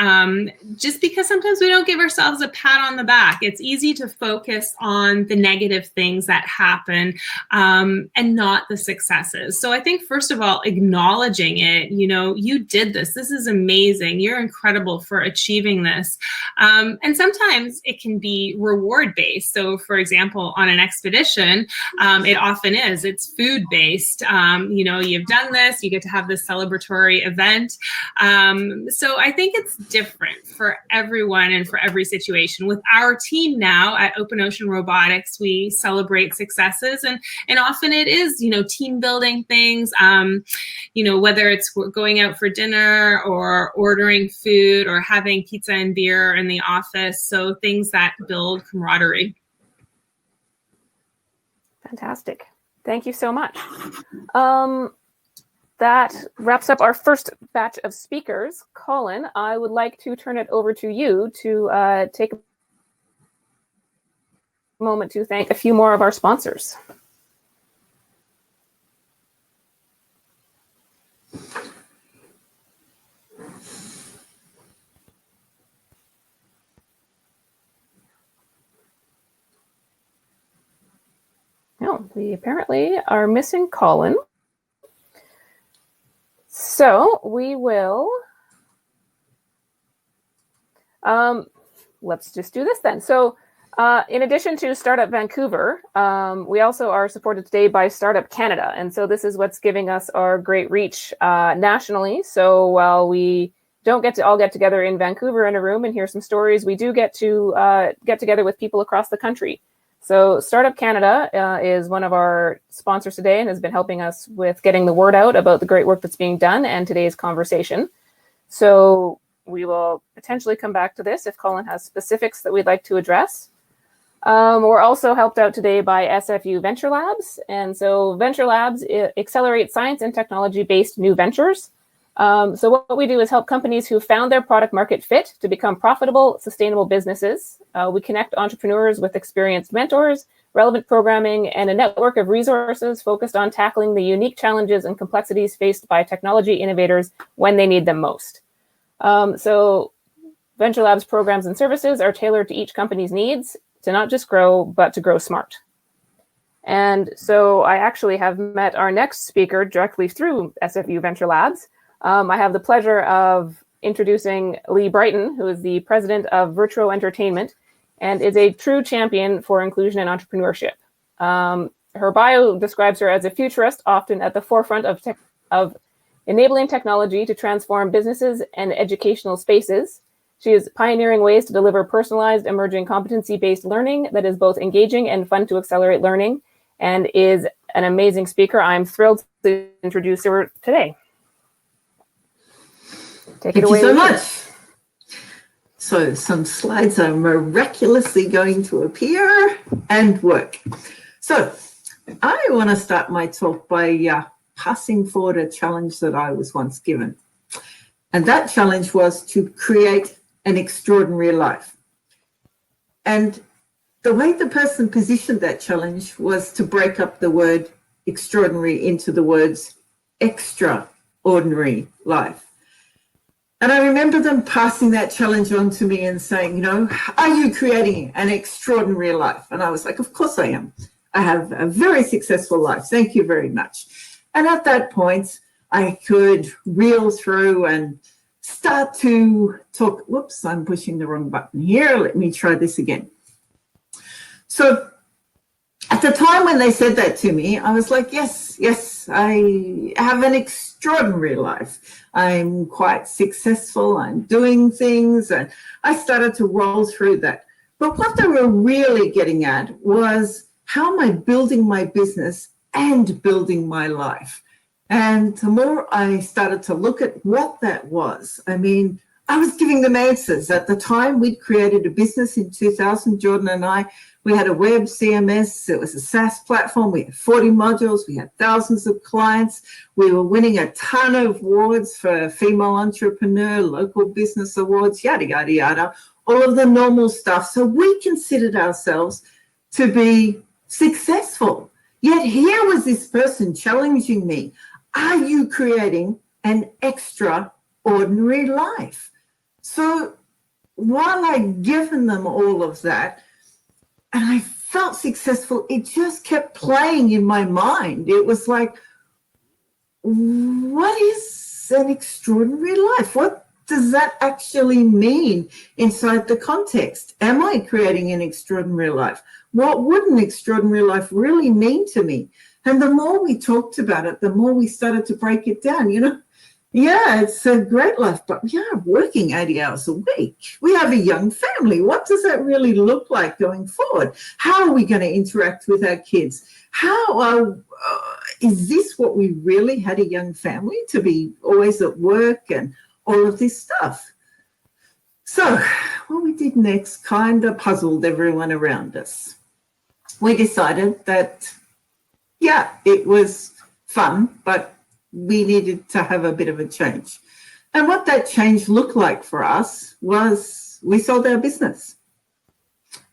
just because sometimes we don't give ourselves a pat on the back. It's easy to focus on the negative things that happen, and not the successes. So I think, first of all, acknowledging it, you did this. This is amazing. You're incredible for achieving this. And sometimes it can be reward-based. So, for example, on an expedition, it often is. It's food-based. You've done this. You get to have this celebratory event. So I think it's different for everyone and for every situation. With our team now at Open Ocean Robotics, we celebrate successes, and often it is, team building things, whether it's going out for dinner or ordering food or having pizza and beer in the office. So things that build camaraderie. Fantastic. Thank you so much. That wraps up our first batch of speakers. Colin, I would like to turn it over to you to take a moment to thank a few more of our sponsors. No, we apparently are missing Colin. So we will, let's just do this then. So in addition to Startup Vancouver, we also are supported today by Startup Canada. And so this is what's giving us our great reach nationally. So while we don't get to all get together in Vancouver in a room and hear some stories, we do get to get together with people across the country. So Startup Canada is one of our sponsors today and has been helping us with getting the word out about the great work that's being done and today's conversation. So we will potentially come back to this if Colin has specifics that we'd like to address. We're also helped out today by SFU VentureLabs. And so VentureLabs accelerates science and technology-based new ventures. So what we do is help companies who found their product market fit to become profitable, sustainable businesses. We connect entrepreneurs with experienced mentors, relevant programming, and a network of resources focused on tackling the unique challenges and complexities faced by technology innovators when they need them most. So VentureLabs programs and services are tailored to each company's needs to not just grow, but to grow smart. And so I actually have met our next speaker directly through SFU VentureLabs. I have the pleasure of introducing Lee Brighton, who is the president of Virtro Entertainment and is a true champion for inclusion and entrepreneurship. her bio describes her as a futurist, often at the forefront of enabling technology to transform businesses and educational spaces. She is pioneering ways to deliver personalized, emerging competency-based learning that is both engaging and fun to accelerate learning, and is an amazing speaker. I'm thrilled to introduce her today. Take it away. Thank you so much. So some slides are miraculously going to appear and work. So I want to start my talk by passing forward a challenge that I was once given. And that challenge was to create an extraordinary life. And the way the person positioned that challenge was to break up the word extraordinary into the words extraordinary life. And I remember them passing that challenge on to me and saying, you know, are you creating an extraordinary life? And I was like, of course I am. I have a very successful life. Thank you very much. And at that point, I could reel through and start to talk. Whoops, I'm pushing the wrong button here. Let me try this again. So at the time when they said that to me, I was like, yes, I have an extraordinary life. I'm quite successful. I'm doing things. And I started to roll through that. But what they were really getting at was, how am I building my business and building my life? And the more I started to look at what that was, I mean, I was giving them answers. At the time, we'd created a business in 2000, Jordan and I. We had a web CMS. It was a SaaS platform. We had 40 modules. We had thousands of clients. We were winning a ton of awards for female entrepreneur, local business awards, yada, yada, yada, all of the normal stuff. So we considered ourselves to be successful. Yet here was this person challenging me. Are you creating an extraordinary life? So while I'd given them all of that, and I felt successful, it just kept playing in my mind. It was like, what is an extraordinary life? What does that actually mean inside the context? Am I creating an extraordinary life? What would an extraordinary life really mean to me? And the more we talked about it, the more we started to break it down. You know, yeah, it's a great life, but yeah, working 80 hours a week. We have a young family. What does that really look like going forward? How are we going to interact with our kids? How is this what we really had a young family, to be always at work and all of this stuff? So what we did next kind of puzzled everyone around us. We decided that, yeah, it was fun, but we needed to have a bit of a change. And what that change looked like for us was we sold our business.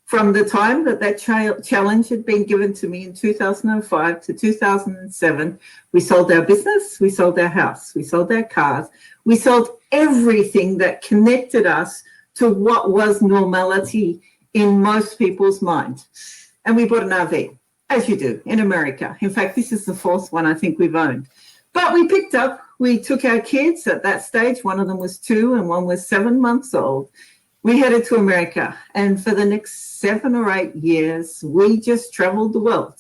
From the time that challenge had been given to me in 2005 to 2007, we sold our business, we sold our house, we sold our cars, we sold everything that connected us to what was normality in most people's mind. And we bought an RV, as you do in America. In fact, this is the fourth one I think we've owned. But we took our kids at that stage. One of them was 2 and one was 7 months old. We headed to America. And for the next 7 or 8 years, we just traveled the world.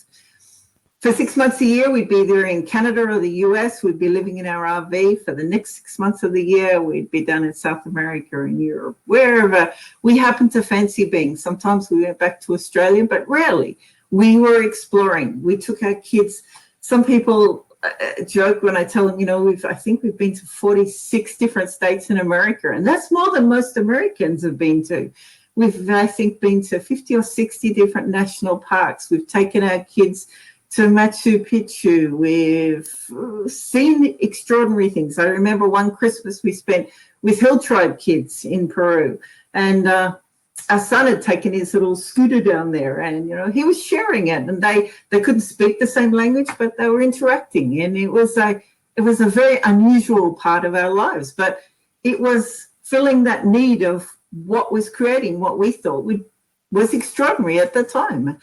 For 6 months a year, we'd be either in Canada or the US. We'd be living in our RV. For the next 6 months of the year, we'd be down in South America and Europe, wherever we happened to fancy being. Sometimes we went back to Australia, but rarely. We were exploring. We took our kids. Some people joke when I tell them, you know, I think we've been to 46 different states in America, and that's more than most Americans have been to. We've, I think, been to 50 or 60 different national parks. We've taken our kids to Machu Picchu. We've seen extraordinary things. I remember one Christmas we spent with Hill Tribe kids in Peru, and our son had taken his little scooter down there, and you know, he was sharing it, and they couldn't speak the same language, but they were interacting, and it was a very unusual part of our lives, but it was filling that need of what was creating what we thought was extraordinary at the time.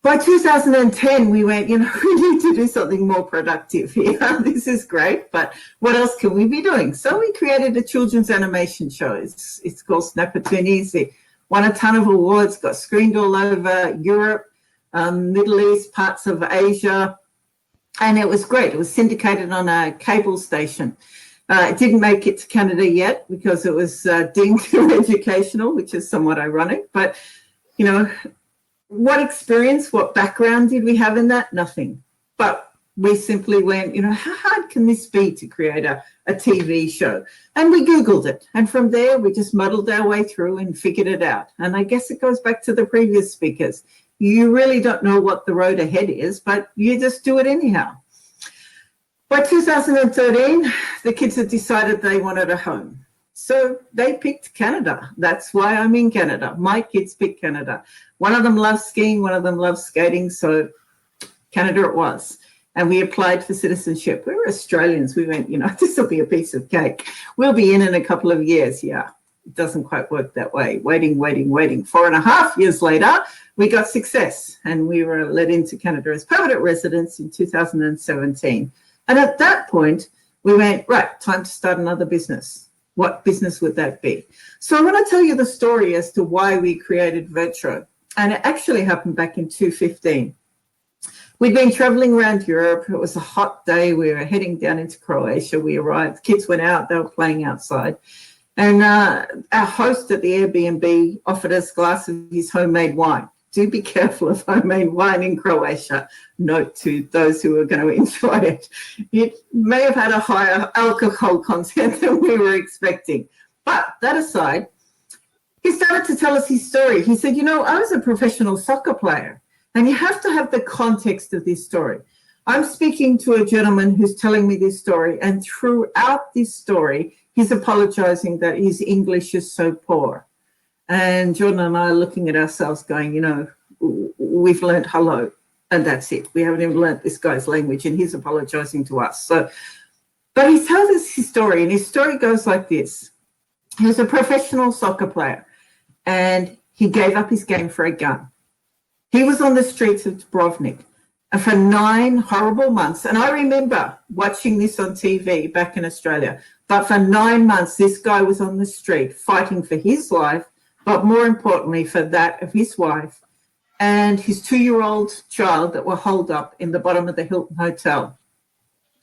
By 2010, we went, you know, we need to do something more productive here. This is great, but what else can we be doing? So we created a children's animation show. It's called Snappertoonies. It won a ton of awards, got screened all over Europe. Middle East, parts of Asia. And it was great. It was syndicated on a cable station. It didn't make it to Canada yet because it was deemed too educational, which is somewhat ironic. But, you know, what experience, what background did we have in that? Nothing. But we simply went, you know, how hard can this be to create a TV show? And we Googled it. And from there, we just muddled our way through and figured it out. And I guess it goes back to the previous speakers. You really don't know what the road ahead is, but you just do it anyhow. By 2013, the kids had decided they wanted a home. So they picked Canada. That's why I'm in Canada. My kids picked Canada. One of them loves skiing, one of them loves skating. So Canada it was. And we applied for citizenship. We were Australians. We went, you know, this will be a piece of cake. We'll be in a couple of years. Yeah, it doesn't quite work that way. Waiting. 4.5 years later, we got success. And we were let into Canada as permanent residents in 2017. And at that point, we went, right, time to start another business. What business would that be? So I want to tell you the story as to why we created Virtro. And it actually happened back in 2015. We'd been traveling around Europe. It was a hot day. We were heading down into Croatia. We arrived. Kids went out. They were playing outside. And our host at the Airbnb offered us a glass of his homemade wine. Do be careful of homemade wine in Croatia. Note to those who are going to enjoy it. It may have had a higher alcohol content than we were expecting. But that aside, he started to tell us his story. He said, you know, I was a professional soccer player. And you have to have the context of this story. I'm speaking to a gentleman who's telling me this story. And throughout this story, he's apologizing that his English is so poor. And Jordan and I are looking at ourselves going, you know, we've learned hello, and that's it. We haven't even learned this guy's language, and he's apologizing to us. So, but he tells us his story, and his story goes like this. He was a professional soccer player, and he gave up his game for a gun. He was on the streets of Dubrovnik for 9 horrible months. And I remember watching this on TV back in Australia. But for 9 months, this guy was on the street fighting for his life, but more importantly, for that of his wife and his 2-year-old child that were holed up in the bottom of the Hilton Hotel.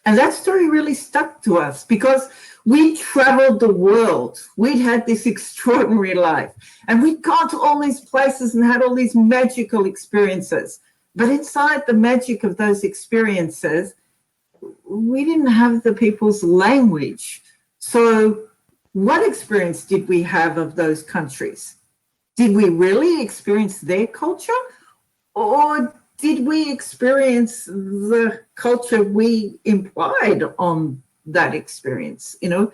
And that story really stuck to us because we traveled the world. We'd had this extraordinary life. And we'd gone to all these places and had all these magical experiences. But inside the magic of those experiences, we didn't have the people's language. So what experience did we have of those countries? Did we really experience their culture? Or did we experience the culture we implied on that experience? You know,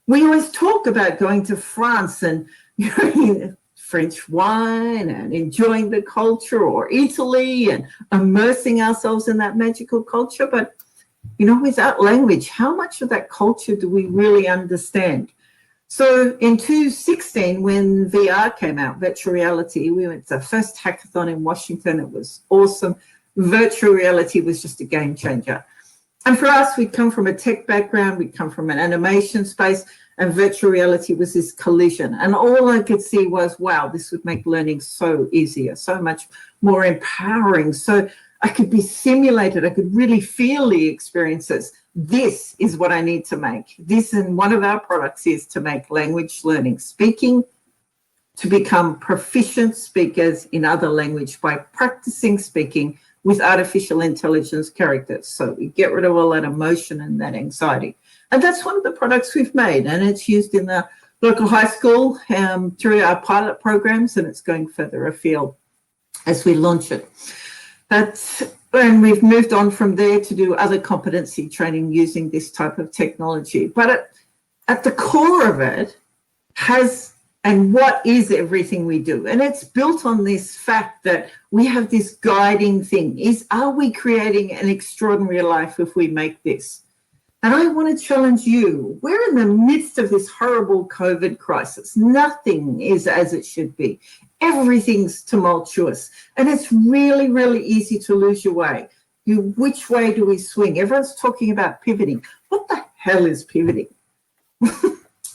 we always talk about going to France and, you know, French wine and enjoying the culture, or Italy and immersing ourselves in that magical culture. But, you know, without language, how much of that culture do we really understand? So in 2016, when VR came out, virtual reality, we went to the first hackathon in Washington. It was awesome. Virtual reality was just a game changer. And for us, we'd come from a tech background, we'd come from an animation space, and virtual reality was this collision. And all I could see was, wow, this would make learning so easier, so much more empowering. So I could be simulated, I could really feel the experiences. This is what I need to make. This, and one of our products is to make language learning, speaking, to become proficient speakers in other language by practicing speaking with artificial intelligence characters. So we get rid of all that emotion and that anxiety. And that's one of the products we've made, and it's used in the local high school through our pilot programs, and it's going further afield as we launch it. And we've moved on from there to do other competency training using this type of technology. But at the core of it has, and what is everything we do? And it's built on this fact that we have this guiding thing, is, are we creating an extraordinary life if we make this? And I want to challenge you. We're in the midst of this horrible COVID crisis. Nothing is as it should be. Everything's tumultuous. And it's really, really easy to lose your way. Which way do we swing? Everyone's talking about pivoting. What the hell is pivoting?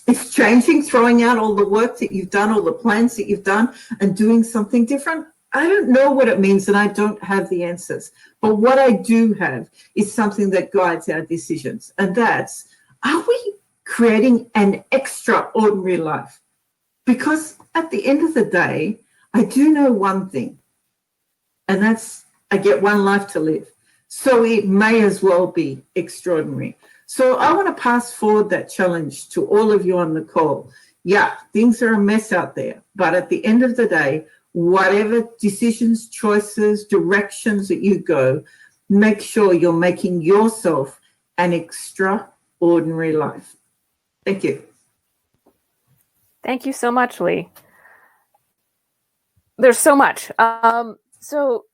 It's changing, throwing out all the work that you've done, all the plans that you've done, and doing something different. I don't know what it means and I don't have the answers. But what I do have is something that guides our decisions. And that's, are we creating an extraordinary life? Because at the end of the day, I do know one thing, and that's I get one life to live. So it may as well be extraordinary. So I want to pass forward that challenge to all of you on the call. Yeah, things are a mess out there. But at the end of the day, whatever decisions, choices, directions that you go, make sure you're making yourself an extraordinary life. Thank you. Thank you so much, Lee. There's so much. So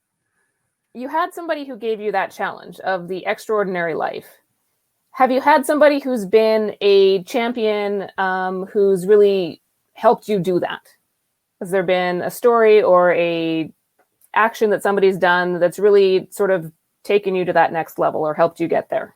you had somebody who gave you that challenge of the extraordinary life. Have you had somebody who's been a champion who's really helped you do that? Has there been a story or a action that somebody's done that's really sort of taken you to that next level or helped you get there?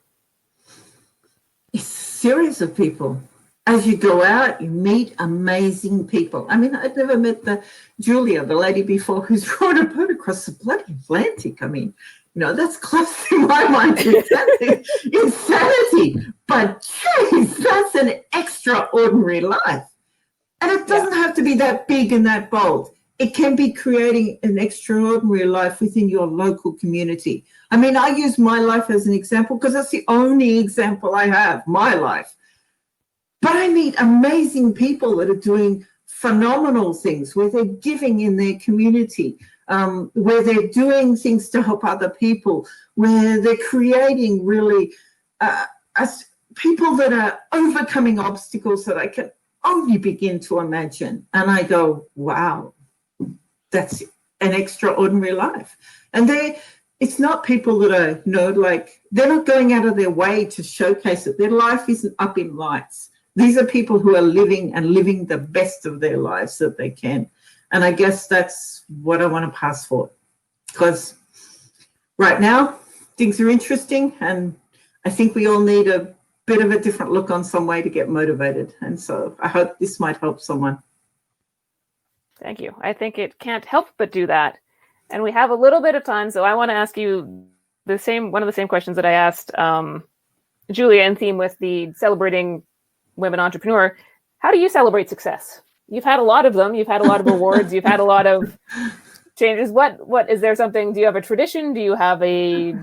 A series of people. As you go out, you meet amazing people. I mean, I'd never met Julia, the lady before, who's rowed a boat across the bloody Atlantic. I mean, you know, that's close to my mind to insanity. But geez, that's an extraordinary life. And it doesn't have to be that big and that bold. It can be creating an extraordinary life within your local community. I mean, I use my life as an example because that's the only example I have, my life. But I meet amazing people that are doing phenomenal things, where they're giving in their community, where they're doing things to help other people, where they're creating really people that are overcoming obstacles that I can only begin to imagine. And I go, wow, that's an extraordinary life. And it's not people that are, you know, like, they're not going out of their way to showcase it. Their life isn't up in lights. These are people who are living the best of their lives that they can. And I guess that's what I want to pass forward. Because right now, things are interesting, and I think we all need a bit of a different look on some way to get motivated. And so I hope this might help someone. Thank you. I think it can't help but do that. And we have a little bit of time, so I want to ask you one of the same questions that I asked Julia in theme with the celebrating women entrepreneur. How do you celebrate success? You've had a lot of them. You've had a lot of awards. You've had a lot of changes. What is there something? Do you have a tradition? Do you have a?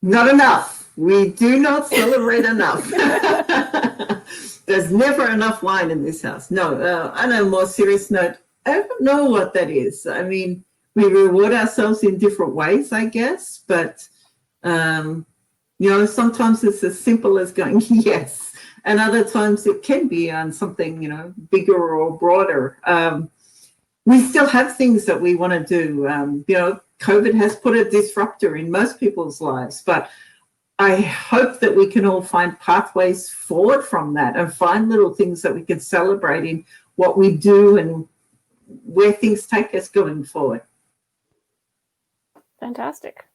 Not enough. We do not celebrate enough. There's never enough wine in this house. No, on a more serious note, I don't know what that is. I mean, we reward ourselves in different ways, I guess, but you know, sometimes it's as simple as going, yes. And other times it can be on something, you know, bigger or broader. We still have things that we want to do. You know, COVID has put a disruptor in most people's lives, but I hope that we can all find pathways forward from that and find little things that we can celebrate in what we do and where things take us going forward. Fantastic.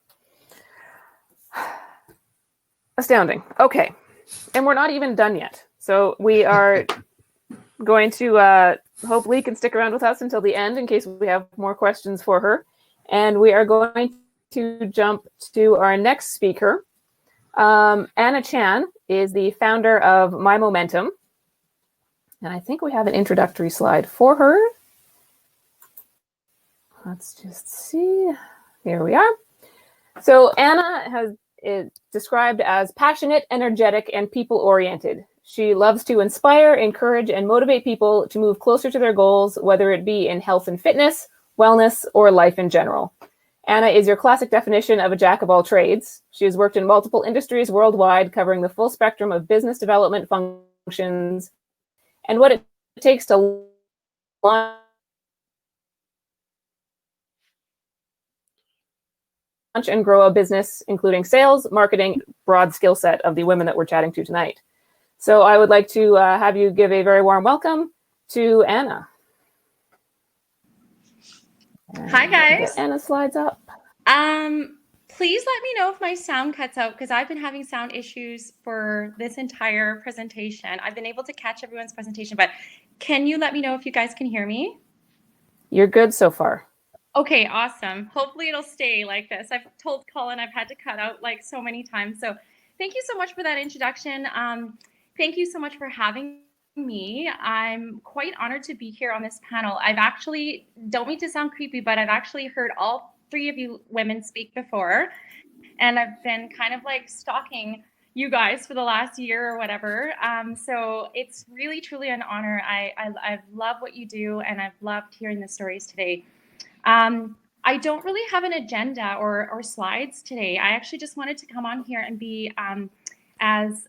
Astounding. Okay. And we're not even done yet. So we are going to hope Lee can stick around with us until the end in case we have more questions for her. And we are going to jump to our next speaker. Anna Chan is the founder of myMomentum. And I think we have an introductory slide for her. Let's just see. Here we are. So Anna is described as passionate, energetic, and people-oriented. She loves to inspire, encourage, and motivate people to move closer to their goals, whether it be in health and fitness, wellness, or life in general. Anna is your classic definition of a jack of all trades. She has worked in multiple industries worldwide, covering the full spectrum of business development functions and what it takes to launch and grow a business, including sales, marketing, broad skill set of the women that we're chatting to tonight. So I would like to have you give a very warm welcome to Anna. Hi, guys. Get Anna's slides up. Please let me know if my sound cuts out because I've been having sound issues for this entire presentation. I've been able to catch everyone's presentation, but can you let me know if you guys can hear me? You're good so far. Okay, awesome. Hopefully it'll stay like this. I've told Colin I've had to cut out like so many times. So thank you so much for that introduction. Thank you so much for having me. I'm quite honored to be here on this panel. I've actually, don't mean to sound creepy, but I've actually heard all three of you women speak before. And I've been kind of like stalking you guys for the last year or whatever. So it's really, truly an honor. I love what you do, and I've loved hearing the stories today. I don't really have an agenda or slides today. I actually just wanted to come on here and be as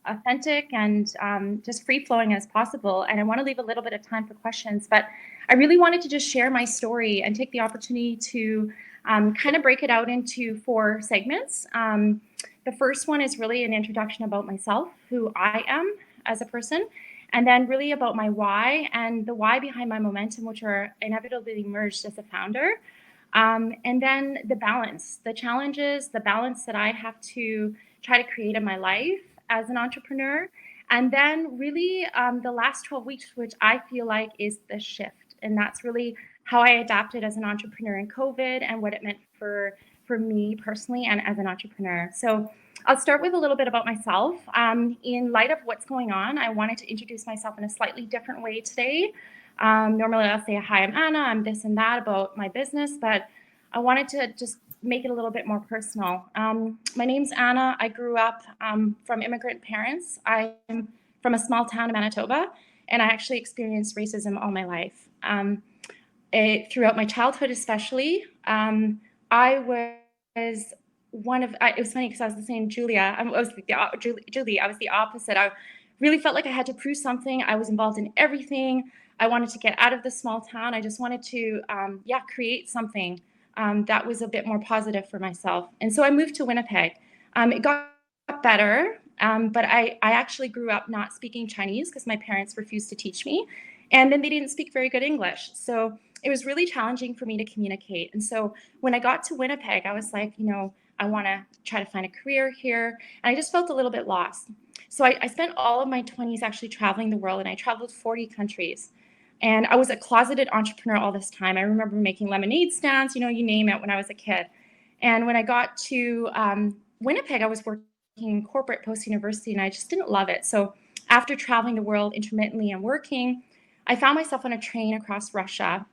authentic and just free flowing as possible. And I want to leave a little bit of time for questions, but I really wanted to just share my story and take the opportunity to kind of break it out into 4 segments. The first one is really an introduction about myself, who I am as a person, and then really about my why and the why behind myMomentum, which are inevitably merged as a founder. And then the balance, the challenges, the balance that I have to try to create in my life as an entrepreneur. And then really the last 12 weeks, which I feel like is the shift. And that's really how I adapted as an entrepreneur in COVID and what it meant for me personally and as an entrepreneur. So I'll start with a little bit about myself. In light of what's going on, I wanted to introduce myself in a slightly different way today. Normally I'll say, hi, I'm Anna, I'm this and that about my business, but I wanted to just make it a little bit more personal. My name's Anna. I grew up from immigrant parents. I'm from a small town in Manitoba, and I actually experienced racism all my life. Throughout my childhood especially, I was one of, it was funny because I was the same Julia. I was Julie, I was the opposite. I really felt like I had to prove something. I was involved in everything. I wanted to get out of the small town. I just wanted to, create something that was a bit more positive for myself. And so I moved to Winnipeg. It got better, but I actually grew up not speaking Chinese because my parents refused to teach me. And then they didn't speak very good English. So it was really challenging for me to communicate. And so when I got to Winnipeg, I was like, I want to try to find a career here. And I just felt a little bit lost. So I spent all of my 20s actually traveling the world, and I traveled 40 countries. And I was a closeted entrepreneur all this time. I remember making lemonade stands, you name it, when I was a kid. And when I got to Winnipeg, I was working in corporate post-university, and I just didn't love it. So after traveling the world intermittently and working, I found myself on a train across Russia,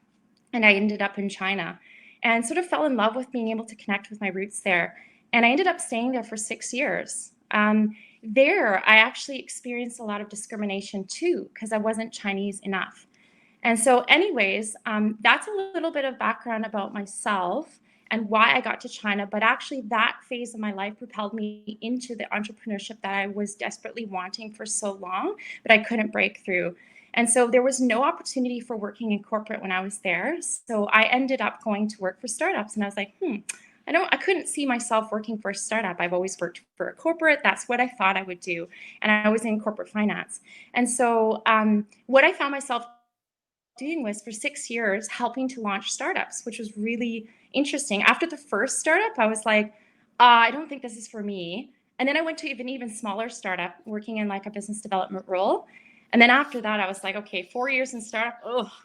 and I ended up in China and sort of fell in love with being able to connect with my roots there. And I ended up staying there for 6 years. There, I actually experienced a lot of discrimination too, because I wasn't Chinese enough. And so anyways, that's a little bit of background about myself and why I got to China. But actually that phase of my life propelled me into the entrepreneurship that I was desperately wanting for so long, but I couldn't break through. And so there was no opportunity for working in corporate when I was there. So I ended up going to work for startups. And I was like, I couldn't see myself working for a startup. I've always worked for a corporate. That's what I thought I would do. And I was in corporate finance. And so what I found myself doing was for 6 years helping to launch startups, which was really interesting. After the first startup, I was like, I don't think this is for me. And then I went to an even smaller startup working in like a business development role. And then after that, I was like, okay, 4 years in startup.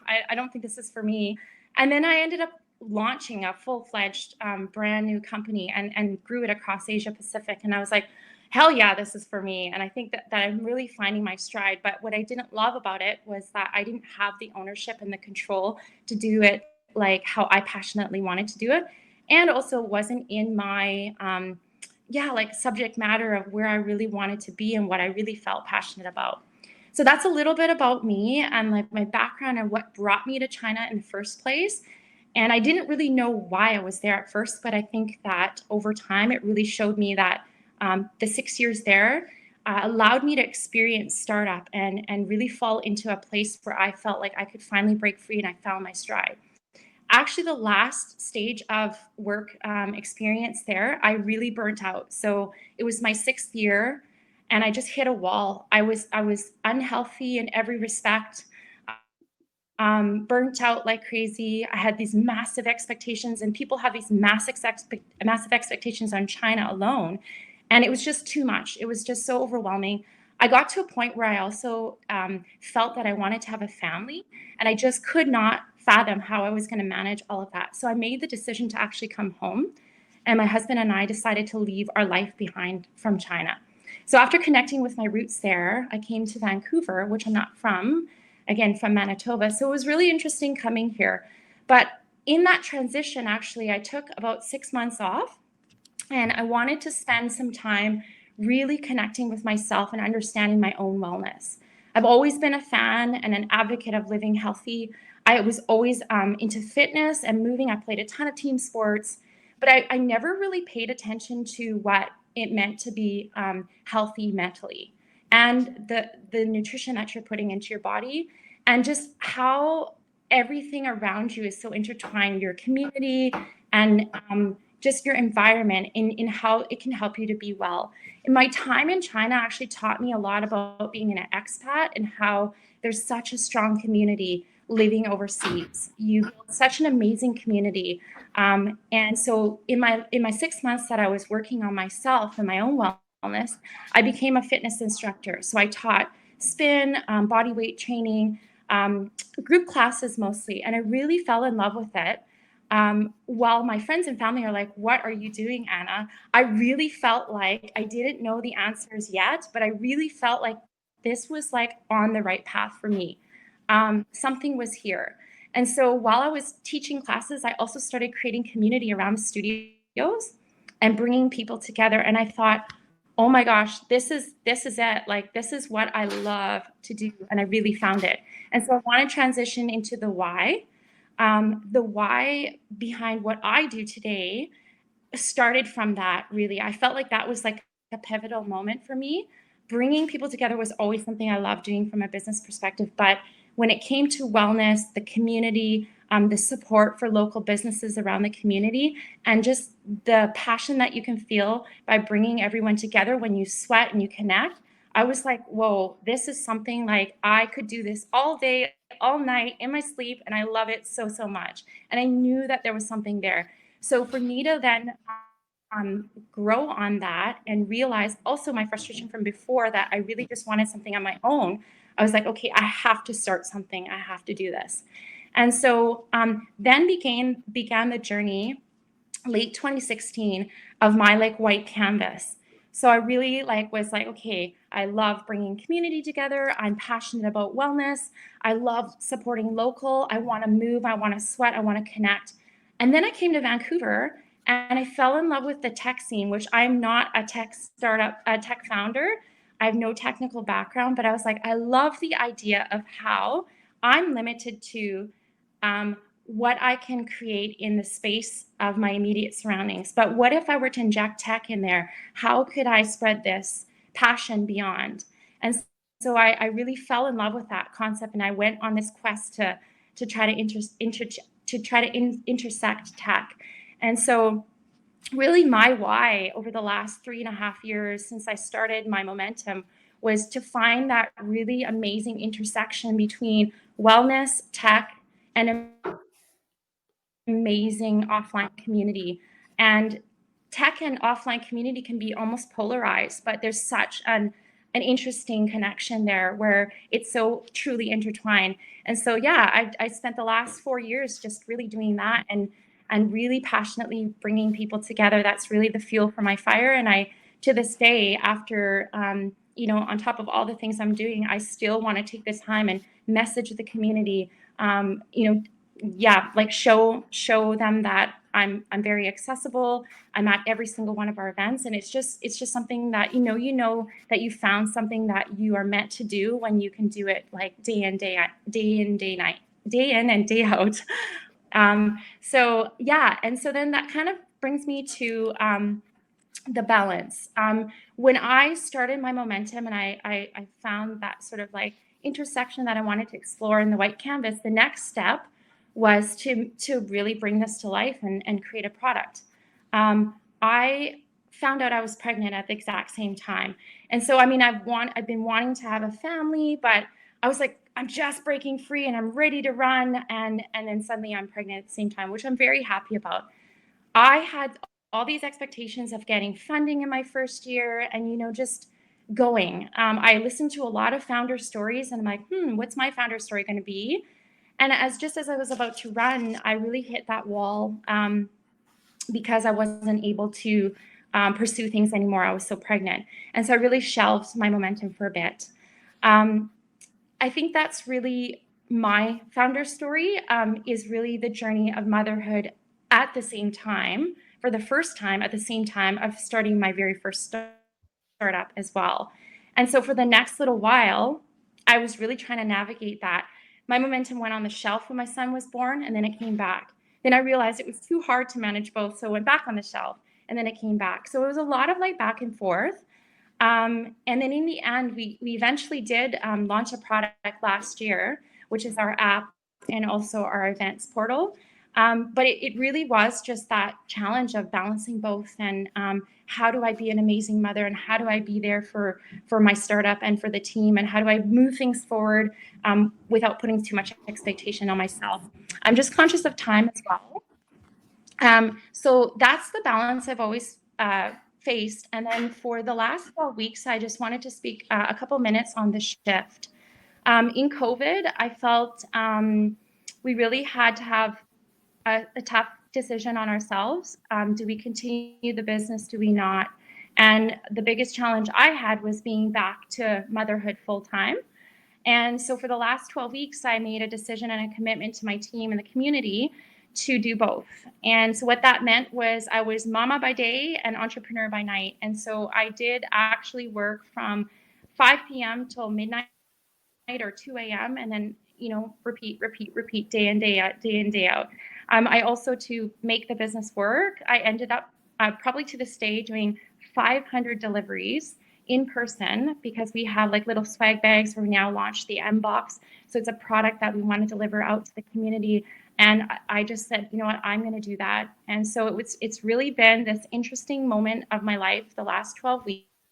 I don't think this is for me. And then I ended up launching a full-fledged brand new company and grew it across Asia Pacific. And I was like, hell yeah, this is for me. And I think that I'm really finding my stride. But what I didn't love about it was that I didn't have the ownership and the control to do it like how I passionately wanted to do it. And also wasn't in my, subject matter of where I really wanted to be and what I really felt passionate about. So that's a little bit about me and like my background and what brought me to China in the first place. And I didn't really know why I was there at first, but I think that over time, it really showed me that the 6 years there allowed me to experience startup and really fall into a place where I felt like I could finally break free and I found my stride. Actually, the last stage of work experience there, I really burnt out. So it was my 6th year and I just hit a wall. I was unhealthy in every respect, burnt out like crazy. I had these massive expectations, and people have these massive expectations on China alone. And it was just too much. It was just so overwhelming. I got to a point where I also felt that I wanted to have a family, and I just could not fathom how I was going to manage all of that. So I made the decision to actually come home, and my husband and I decided to leave our life behind from China. So after connecting with my roots there, I came to Vancouver, which I'm not from, again, from Manitoba. So it was really interesting coming here. But in that transition, actually, I took about 6 months off, and I wanted to spend some time really connecting with myself and understanding my own wellness. I've always been a fan and an advocate of living healthy. I was always into fitness and moving. I played a ton of team sports, but I never really paid attention to what it meant to be healthy mentally, and the nutrition that you're putting into your body, and just how everything around you is so intertwined, your community and just your environment in how it can help you to be well. And my time in China actually taught me a lot about being an expat and how there's such a strong community living overseas. You build such an amazing community. And so in my 6 months that I was working on myself and my own wellness, I became a fitness instructor. So I taught spin, body weight training, group classes mostly, and I really fell in love with it. While my friends and family are like, "What are you doing, Anna?" I really felt like I didn't know the answers yet, but I really felt like this was like on the right path for me. Something was here. And so while I was teaching classes, I also started creating community around the studios and bringing people together. And I thought, oh my gosh, this is it. Like, this is what I love to do. And I really found it. And so I want to transition into the why. The why behind what I do today started from that, really. I felt like that was like a pivotal moment for me. Bringing people together was always something I loved doing from a business perspective. But when it came to wellness, the community, the support for local businesses around the community, and just the passion that you can feel by bringing everyone together when you sweat and you connect, I was like, whoa, this is something like I could do this all day, all night in my sleep, and I love it so, so much. And I knew that there was something there. So for me to then grow on that and realize also my frustration from before, that I really just wanted something on my own, I was like, okay, I have to start something. I have to do this. And so then began the journey, late 2016, of my like white canvas. So I really was like, okay, I love bringing community together. I'm passionate about wellness. I love supporting local. I want to move. I want to sweat. I want to connect. And then I came to Vancouver and I fell in love with the tech scene, which I'm not a tech startup, a tech founder. I have no technical background, but I was like, I love the idea of how I'm limited to what I can create in the space of my immediate surroundings. But what if I were to inject tech in there? How could I spread this passion beyond? And so I really fell in love with that concept, and I went on this quest to try to intersect tech. And so really my why over the last 3.5 years since I started myMomentum was to find that really amazing intersection between wellness, tech, and amazing offline community. And tech and offline community can be almost polarized, but there's such an interesting connection there where it's so truly intertwined. And so, yeah, I spent the last 4 years just really doing that and really passionately bringing people together. That's really the fuel for my fire. And I, to this day, after, on top of all the things I'm doing, I still want to take this time and message the community, show them that I'm very accessible. I'm at every single one of our events, and it's just something that you know that you found something that you are meant to do when you can do it like day in and day out. So yeah, and so then that kind of brings me to the balance. When I started myMomentum and I found that sort of like intersection that I wanted to explore in the white canvas, the next step was to really bring this to life and create a product. I found out I was pregnant at the exact same time. And so, I mean, I've been wanting to have a family, but I was like, I'm just breaking free and I'm ready to run. And then suddenly I'm pregnant at the same time, which I'm very happy about. I had all these expectations of getting funding in my first year and, just going. I listened to a lot of founder stories and I'm like, what's my founder story going to be? And as I was about to run, I really hit that wall because I wasn't able to pursue things anymore. I was so pregnant. And so I really shelved myMomentum for a bit. I think that's really my founder story, is really the journey of motherhood at the same time, for the first time, at the same time of starting my very first startup as well. And so for the next little while, I was really trying to navigate that. myMomentum went on the shelf when my son was born, and then it came back. Then I realized it was too hard to manage both, so it went back on the shelf, and then it came back. So it was a lot of like back and forth. And then in the end, we eventually did launch a product last year, which is our app and also our events portal. But it really was just that challenge of balancing both, and how do I be an amazing mother, and how do I be there for my startup and for the team, and how do I move things forward without putting too much expectation on myself. I'm just conscious of time as well. So that's the balance I've always faced. And then for the last 12 weeks, I just wanted to speak a couple minutes on the shift. In COVID, I felt we really had to have a tough decision on ourselves. Do we continue the business? Do we not? And the biggest challenge I had was being back to motherhood full time. And so for the last 12 weeks, I made a decision and a commitment to my team and the community to do both. And so what that meant was I was mama by day and entrepreneur by night. And so I did actually work from 5 p.m. till midnight or 2 a.m. and then, repeat day in, day out. I also, to make the business work, I ended up probably to this day doing 500 deliveries in person, because we have like little swag bags. We've now launched the M box. So it's a product that we want to deliver out to the community. And I just said, you know what, I'm going to do that. And so it's really been this interesting moment of my life, the last 12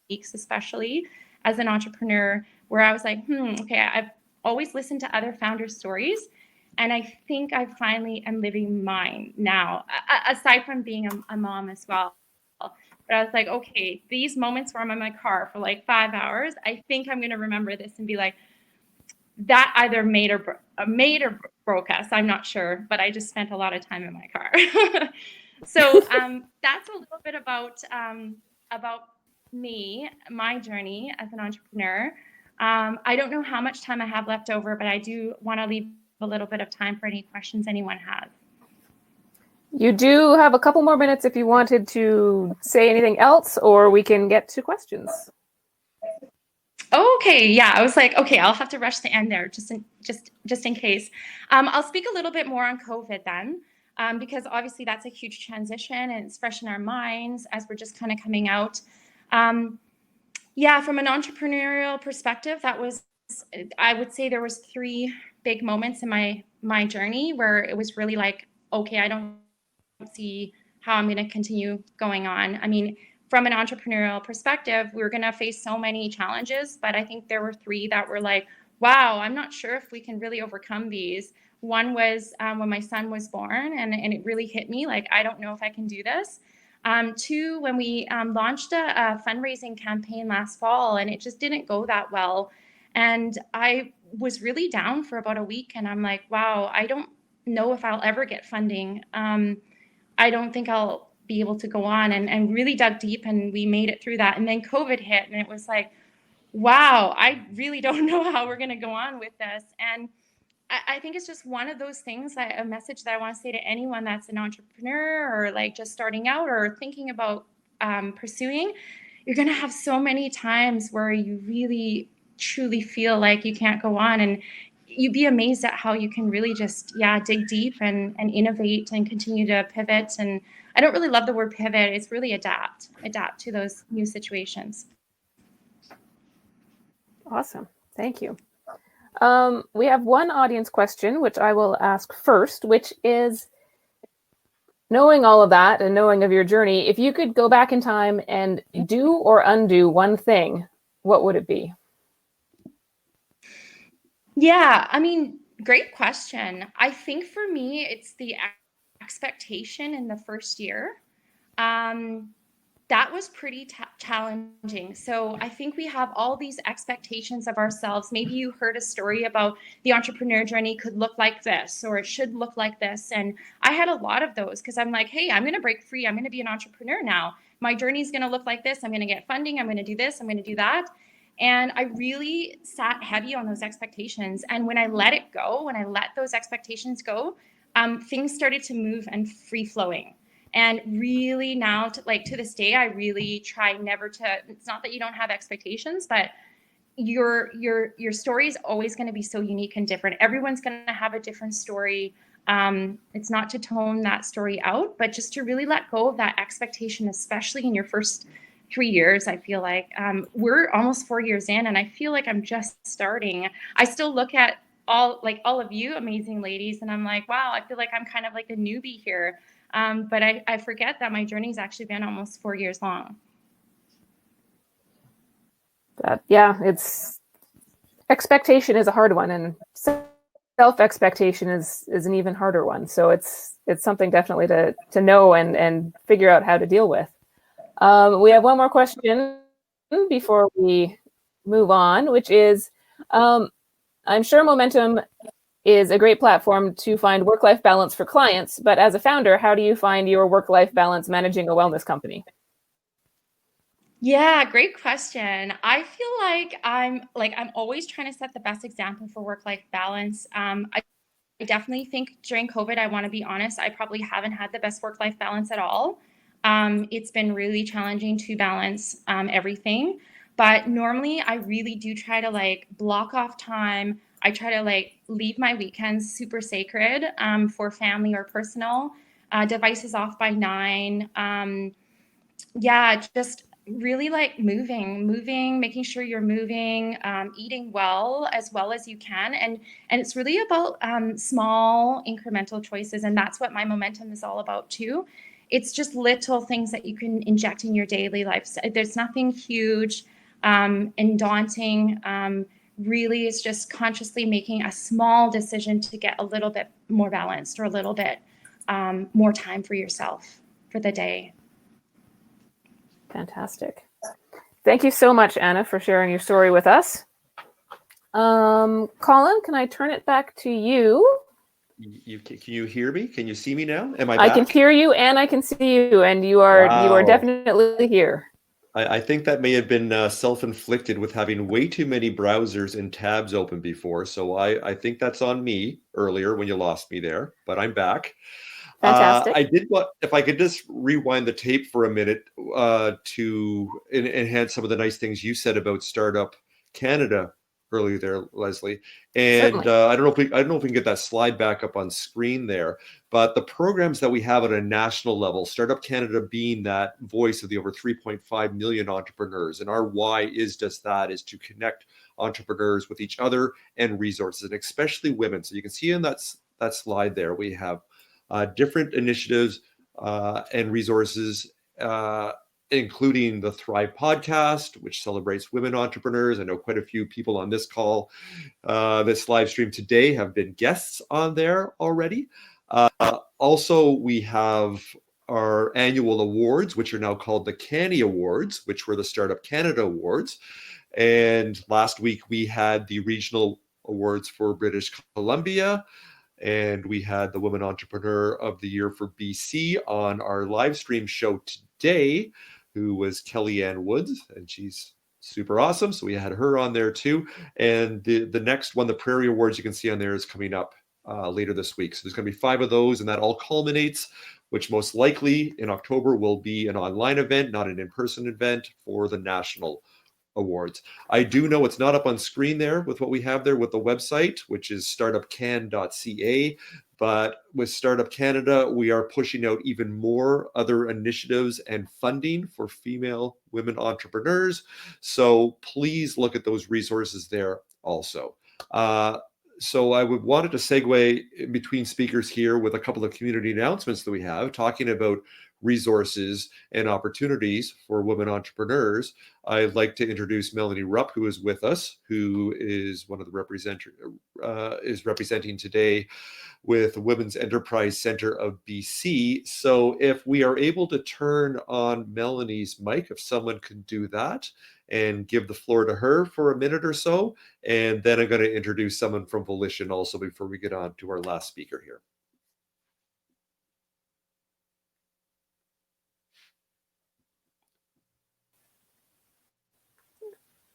weeks, especially as an entrepreneur, where I was like, okay, I've always listened to other founder stories. And I think I finally am living mine now, aside from being a mom as well. But I was like, okay, these moments where I'm in my car for like 5 hours, I think I'm going to remember this and be like, that either made or broke us. I'm not sure, but I just spent a lot of time in my car. So that's a little bit about me, my journey as an entrepreneur. I don't know how much time I have left over, but I do want to leave a little bit of time for any questions anyone has. You do have a couple more minutes if you wanted to say anything else, or we can get to questions. Okay, yeah, I was like, okay, I'll have to rush the end there just in case. I'll speak a little bit more on COVID then, because obviously that's a huge transition and it's fresh in our minds as we're just kind of coming out. Yeah, from an entrepreneurial perspective, I would say there was 3 big moments in my journey where it was really like, okay, I don't see how I'm going to continue going on. I mean, from an entrepreneurial perspective, we were going to face so many challenges, but I think there were 3 that were like, wow, I'm not sure if we can really overcome these. One was when my son was born, and it really hit me, like, I don't know if I can do this. 2, when we launched a fundraising campaign last fall, and it just didn't go that well. And I was really down for about a week, and I'm like, wow, I don't know if I'll ever get funding. I don't think I'll be able to go on, and really dug deep, and we made it through that. And then COVID hit, and it was like, wow, I really don't know how we're going to go on with this. And I think it's just one of those things, a message that I want to say to anyone that's an entrepreneur or like just starting out or thinking about pursuing. You're going to have so many times where you really truly feel like you can't go on, and you'd be amazed at how you can really just dig deep and innovate and continue to pivot. And I don't really love the word pivot. It's really adapt to those new situations. Awesome. Thank you. We have one audience question, which I will ask first, which is, knowing all of that and knowing of your journey, if you could go back in time and do or undo one thing, what would it be? Yeah, I mean, great question. I think for me, it's the expectation in the first year. that was pretty challenging. So I think we have all these expectations of ourselves. Maybe you heard a story about the entrepreneur journey could look like this, or it should look like this. And I had a lot of those because I'm like, hey, I'm going to break free. I'm going to be an entrepreneur now. My journey is going to look like this. I'm going to get funding. I'm going to do this. I'm going to do that. And I really sat heavy on those expectations. And when I let it go, when I let those expectations go, things started to move and free flowing. And really now, to this day, I really try never to, it's not that you don't have expectations, but your story is always going to be so unique and different. Everyone's going to have a different story. It's not to tone that story out, but just to really let go of that expectation, especially in your first 3 years. I feel like we're almost 4 years in, and I feel like I'm just starting. I still look at all of you amazing ladies, and I'm like, wow, I feel like I'm kind of like a newbie here. But I forget that my journey's actually been almost 4 years long. It's expectation is a hard one, and self-expectation is an even harder one. So it's something definitely to know and figure out how to deal with. We have one more question before we move on, which is, I'm sure Momentum is a great platform to find work-life balance for clients, but as a founder, how do you find your work-life balance managing a wellness company? Yeah, great question. I feel like I'm always trying to set the best example for work-life balance. I definitely think during COVID, I want to be honest, I probably haven't had the best work-life balance at all. It's been really challenging to balance everything, but normally I really do try to block off time. I try to leave my weekends super sacred for family or personal. Devices off by 9. Just really moving, making sure you're moving, eating well as you can. And it's really about small incremental choices. And that's what myMomentum is all about too. It's just little things that you can inject in your daily life. There's nothing huge and daunting. Really, it's just consciously making a small decision to get a little bit more balanced or a little bit more time for yourself for the day. Fantastic. Thank you so much, Anna, for sharing your story with us. Colin, can I turn it back to you? Can you hear me? Can you see me now? Am I back? I can hear you and I can see you, and you are definitely here. I think that may have been self-inflicted with having way too many browsers and tabs open before. So I think that's on me earlier when you lost me there, but I'm back. Fantastic. I did want, if I could just rewind the tape for a minute to enhance some of the nice things you said about Startup Canada earlier there, Lesley. And I don't know if we can get that slide back up on screen there, but the programs that we have at a national level, Startup Canada being that voice of the over 3.5 million entrepreneurs. And our why is just that, is to connect entrepreneurs with each other and resources, and especially women. So you can see in that slide there, we have different initiatives and resources, including the Thrive podcast, which celebrates women entrepreneurs. I know quite a few people on this call, this live stream today, have been guests on there already. Also, we have our annual awards, which are now called the Canny Awards, which were the Startup Canada Awards. And last week we had the regional awards for British Columbia, and we had the Women Entrepreneur of the Year for BC on our live stream show today, who was Kellyanne Woods, and she's super awesome. So we had her on there too. And the next one, the Prairie Awards, you can see on there, is coming up later this week. So there's going to be 5 of those, and that all culminates, which most likely in October will be an online event, not an in-person event, for the national awards. I do know it's not up on screen there with what we have there with the website, which is startupcan.ca. But with Startup Canada, we are pushing out even more other initiatives and funding for female women entrepreneurs. So please look at those resources there also. So I wanted to segue in between speakers here with a couple of community announcements that we have, talking about resources and opportunities for women entrepreneurs. I'd like to introduce Melanie Rupp, who is with us, who is one of the representing today with Women's Enterprise Center of BC. So if we are able to turn on Melanie's mic, if someone can do that, and give the floor to her for a minute or so, and then I'm going to introduce someone from Volition also before we get on to our last speaker here.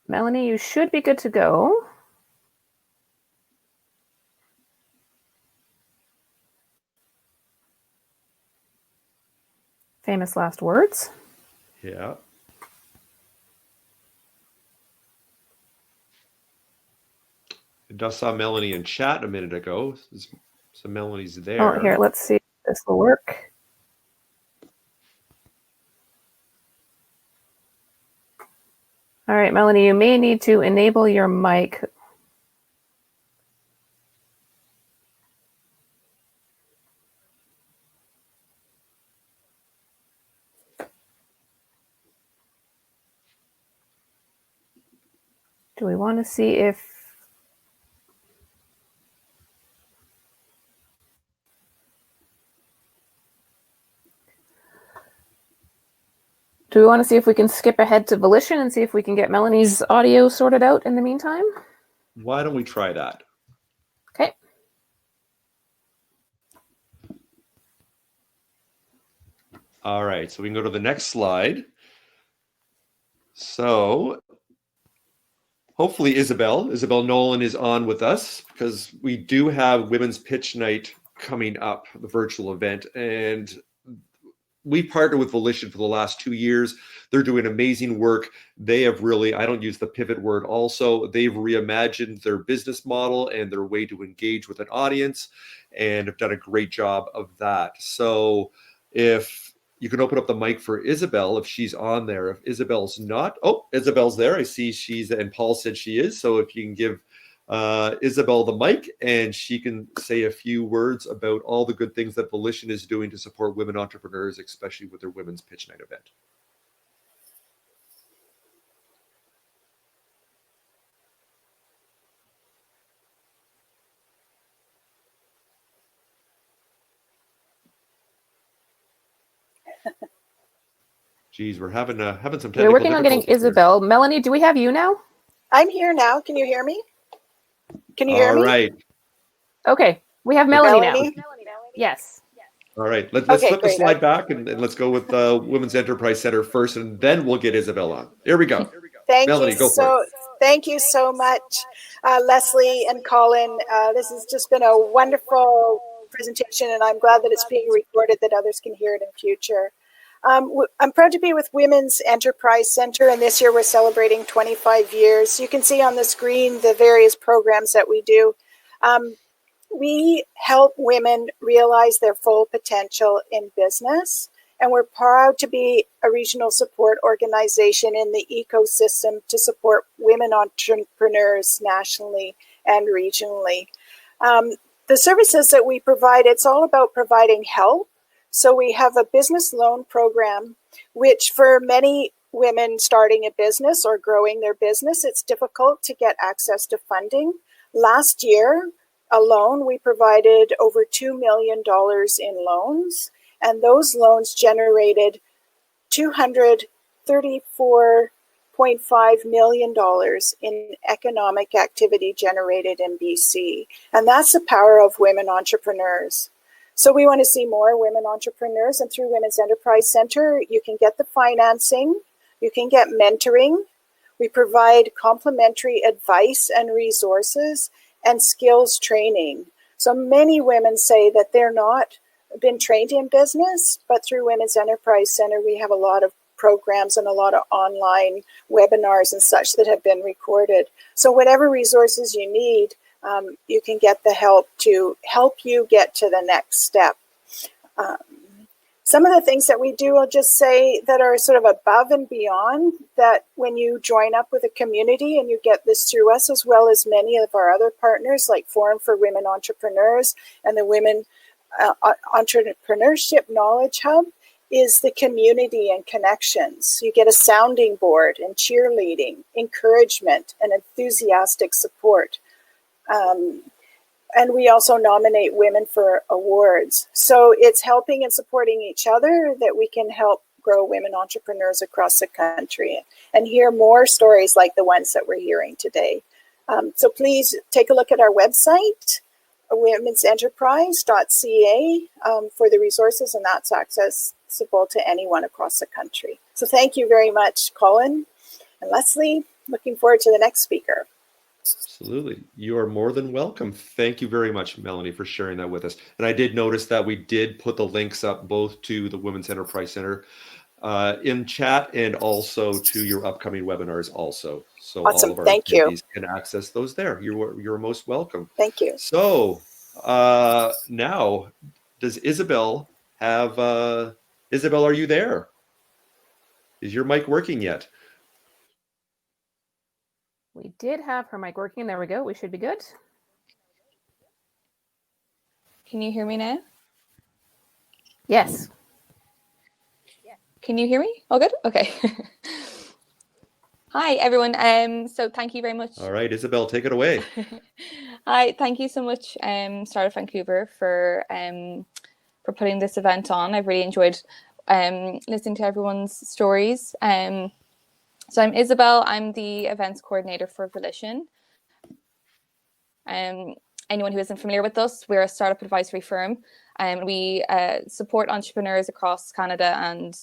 Melanie, you should be good to go. Famous last words. Yeah. I just saw Melanie in chat a minute ago. So Melanie's there. Oh, here, let's see if this will work. All right, Melanie, you may need to enable your mic. Do we want to see if... Do we want to see if we can skip ahead to Volition and see if we can get Melanie's audio sorted out in the meantime? Why don't we try that? Okay. All right, so we can go to the next slide. So hopefully Isabel Nolan is on with us, because we do have Women's Pitch Night coming up, the virtual event, and we partnered with Volition for the last 2 years. They're doing amazing work. They have really, I don't use the pivot word also, they've reimagined their business model and their way to engage with an audience, and have done a great job of that. So if you can open up the mic for Isabel, if she's on there. If Isabel's not, oh, Isabel's there. I see she's, and Paul said she is. So if you can give Isabel the mic, and she can say a few words about all the good things that Volition is doing to support women entrepreneurs, especially with their Women's Pitch Night event. Geez, we're having some technical We're working on getting Isabel. Melanie, do we have you now? I'm here now. Can you hear me? Can you hear me? All right. Okay, we have Melanie now. Melanie? Yes. All right. Let's Okay, flip the great. slide back and let's go with Women's Enterprise Center first, and then we'll get Isabel on. Here we go. Thank Melanie, you go for it. Thank you so much, Lesley and Colin. This has just been a wonderful presentation, and I'm glad that it's being recorded that others can hear it in future. I'm proud to be with Women's Enterprise Center, and this year we're celebrating 25 years. You can see on the screen the various programs that we do. We help women realize their full potential in business, and we're proud to be a regional support organization in the ecosystem to support women entrepreneurs nationally and regionally. The services that we provide, it's all about providing help. So we have a business loan program, which for many women starting a business or growing their business, it's difficult to get access to funding. Last year alone, we provided over $2 million in loans, and those loans generated $234.5 million in economic activity generated in BC. And that's the power of women entrepreneurs. So we want to see more women entrepreneurs, and through Women's Enterprise Center, you can get the financing, you can get mentoring. We provide complimentary advice and resources and skills training. So many women say that they're not been trained in business, but through Women's Enterprise Center, we have a lot of programs and a lot of online webinars and such that have been recorded. So whatever resources you need, you can get the help to help you get to the next step. Some of the things that we do, I'll just say, that are sort of above and beyond that when you join up with a community, and you get this through us as well as many of our other partners like Forum for Women Entrepreneurs and the Women Entrepreneurship Knowledge Hub, is the community and connections. You get a sounding board and cheerleading, encouragement, and enthusiastic support. And we also nominate women for awards. So it's helping and supporting each other that we can help grow women entrepreneurs across the country and hear more stories like the ones that we're hearing today. So please take a look at our website, womensenterprise.ca, for the resources, and that's accessible to anyone across the country. So thank you very much, Colin and Lesley. Looking forward to the next speaker. Absolutely. You are more than welcome. Thank you very much, Melanie, for sharing that with us. And I did notice that we did put the links up both to the Women's Enterprise Center in chat and also to your upcoming webinars also. So Awesome. all of our Thank you. attendees can access those there. You're most welcome. Thank you. So now, does Isabel have, Isabel, are you there? Is your mic working yet? We did have her mic working. There we go. We should be good. Can you hear me now? Yes. Can you hear me? All good? Okay. Hi, everyone. So thank you very much. All right, Isabel, take it away. Hi, thank you so much, Startup Vancouver, for putting this event on. I've really enjoyed listening to everyone's stories. So I'm Isabel. I'm the events coordinator for Volition. Anyone who isn't familiar with us, we're a startup advisory firm, and we support entrepreneurs across Canada and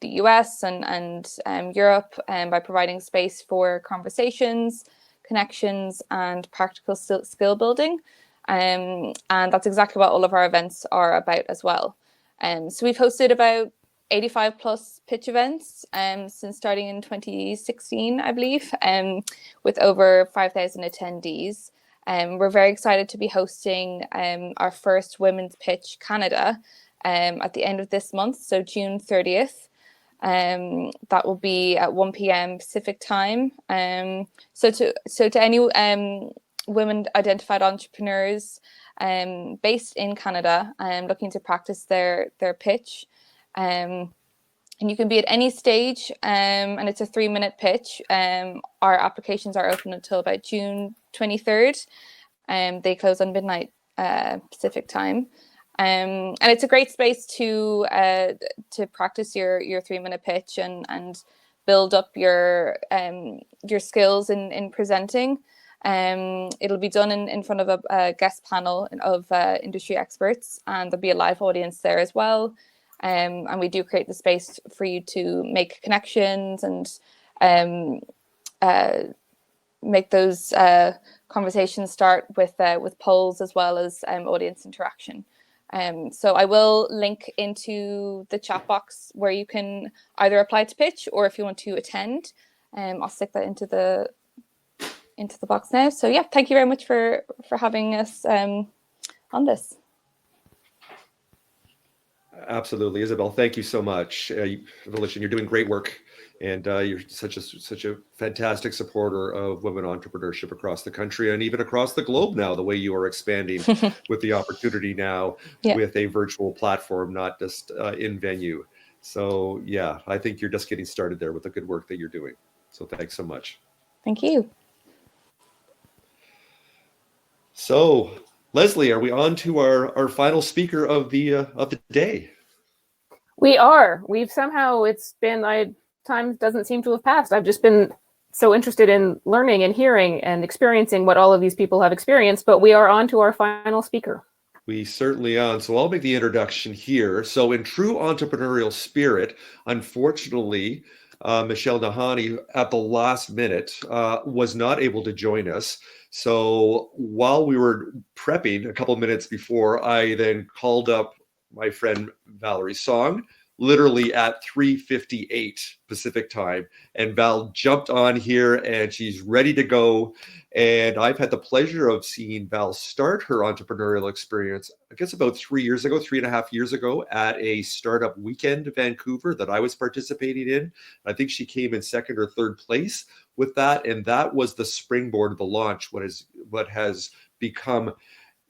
the US and Europe by providing space for conversations, connections, and practical skill building. And that's exactly what all of our events are about as well. So we've hosted about 85 plus pitch events since starting in 2016, I believe, with over 5,000 attendees. We're very excited to be hosting our first Women's Pitch Canada at the end of this month, so June 30th. That will be at 1 p.m. Pacific time. So to any women identified entrepreneurs based in Canada looking to practice their pitch, and you can be at any stage, and it's a 3-minute pitch. Our applications are open until about June 23rd. They close on midnight Pacific time. And it's a great space to practice your 3-minute pitch and build up your skills in presenting. It'll be done in front of a guest panel of industry experts, and there'll be a live audience there as well. And we do create the space for you to make connections and make those conversations start with polls as well as audience interaction. So I will link into the chat box where you can either apply to pitch or if you want to attend. I'll stick that into the box now. So yeah, thank you very much for having us on this. Absolutely, Isabel. Thank you so much. Volition, you're doing great work, and you're such a fantastic supporter of women entrepreneurship across the country and even across the globe now, the way you are expanding with the opportunity now with a virtual platform, not just in venue. So yeah, I think you're just getting started there with the good work that you're doing. So thanks so much. Thank you. So Lesley, are we on to our final speaker of the day? We are. We've somehow, time doesn't seem to have passed. I've just been so interested in learning and hearing and experiencing what all of these people have experienced, but we are on to our final speaker. We certainly are. So I'll make the introduction here. So in true entrepreneurial spirit, unfortunately, Michelle Nahani at the last minute was not able to join us. So while we were prepping a couple of minutes before, I then called up my friend Valerie Song, literally at 3:58 Pacific time. And Val jumped on here and she's ready to go. And I've had the pleasure of seeing Val start her entrepreneurial experience, I guess about 3.5 years ago at a startup weekend in Vancouver that I was participating in. I think she came in second or third place with that. And that was the springboard of the launch, what has become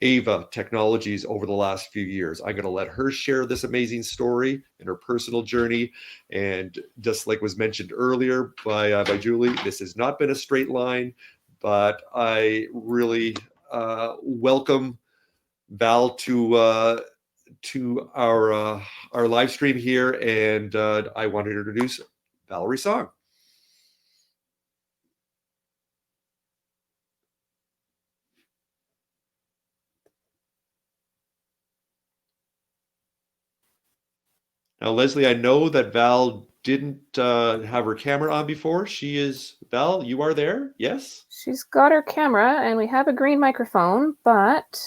Ava Technologies over the last few years. I'm going to let her share this amazing story and her personal journey. And just like was mentioned earlier by Julie, this has not been a straight line, but I really welcome Val to our live stream here, and I want to introduce Valerie Song. Now, Lesley, I know that Val didn't have her camera on before. Val, you are there? Yes? She's got her camera, and we have a green microphone, but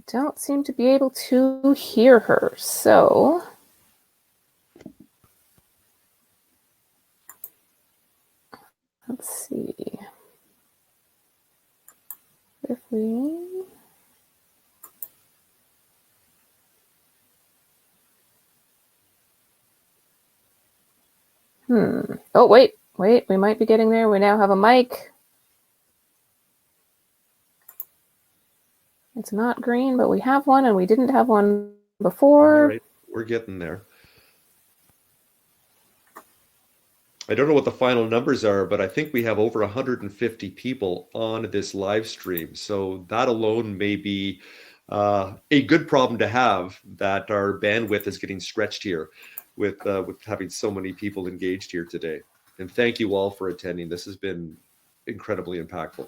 don't seem to be able to hear her. So let's see if we... Oh, wait, we might be getting there. We now have a mic. It's not green, but we have one, and we didn't have one before. All right, we're getting there. I don't know what the final numbers are, but I think we have over 150 people on this live stream. So that alone may be a good problem to have, that our bandwidth is getting stretched here with having so many people engaged here today. And thank you all for attending. This has been incredibly impactful.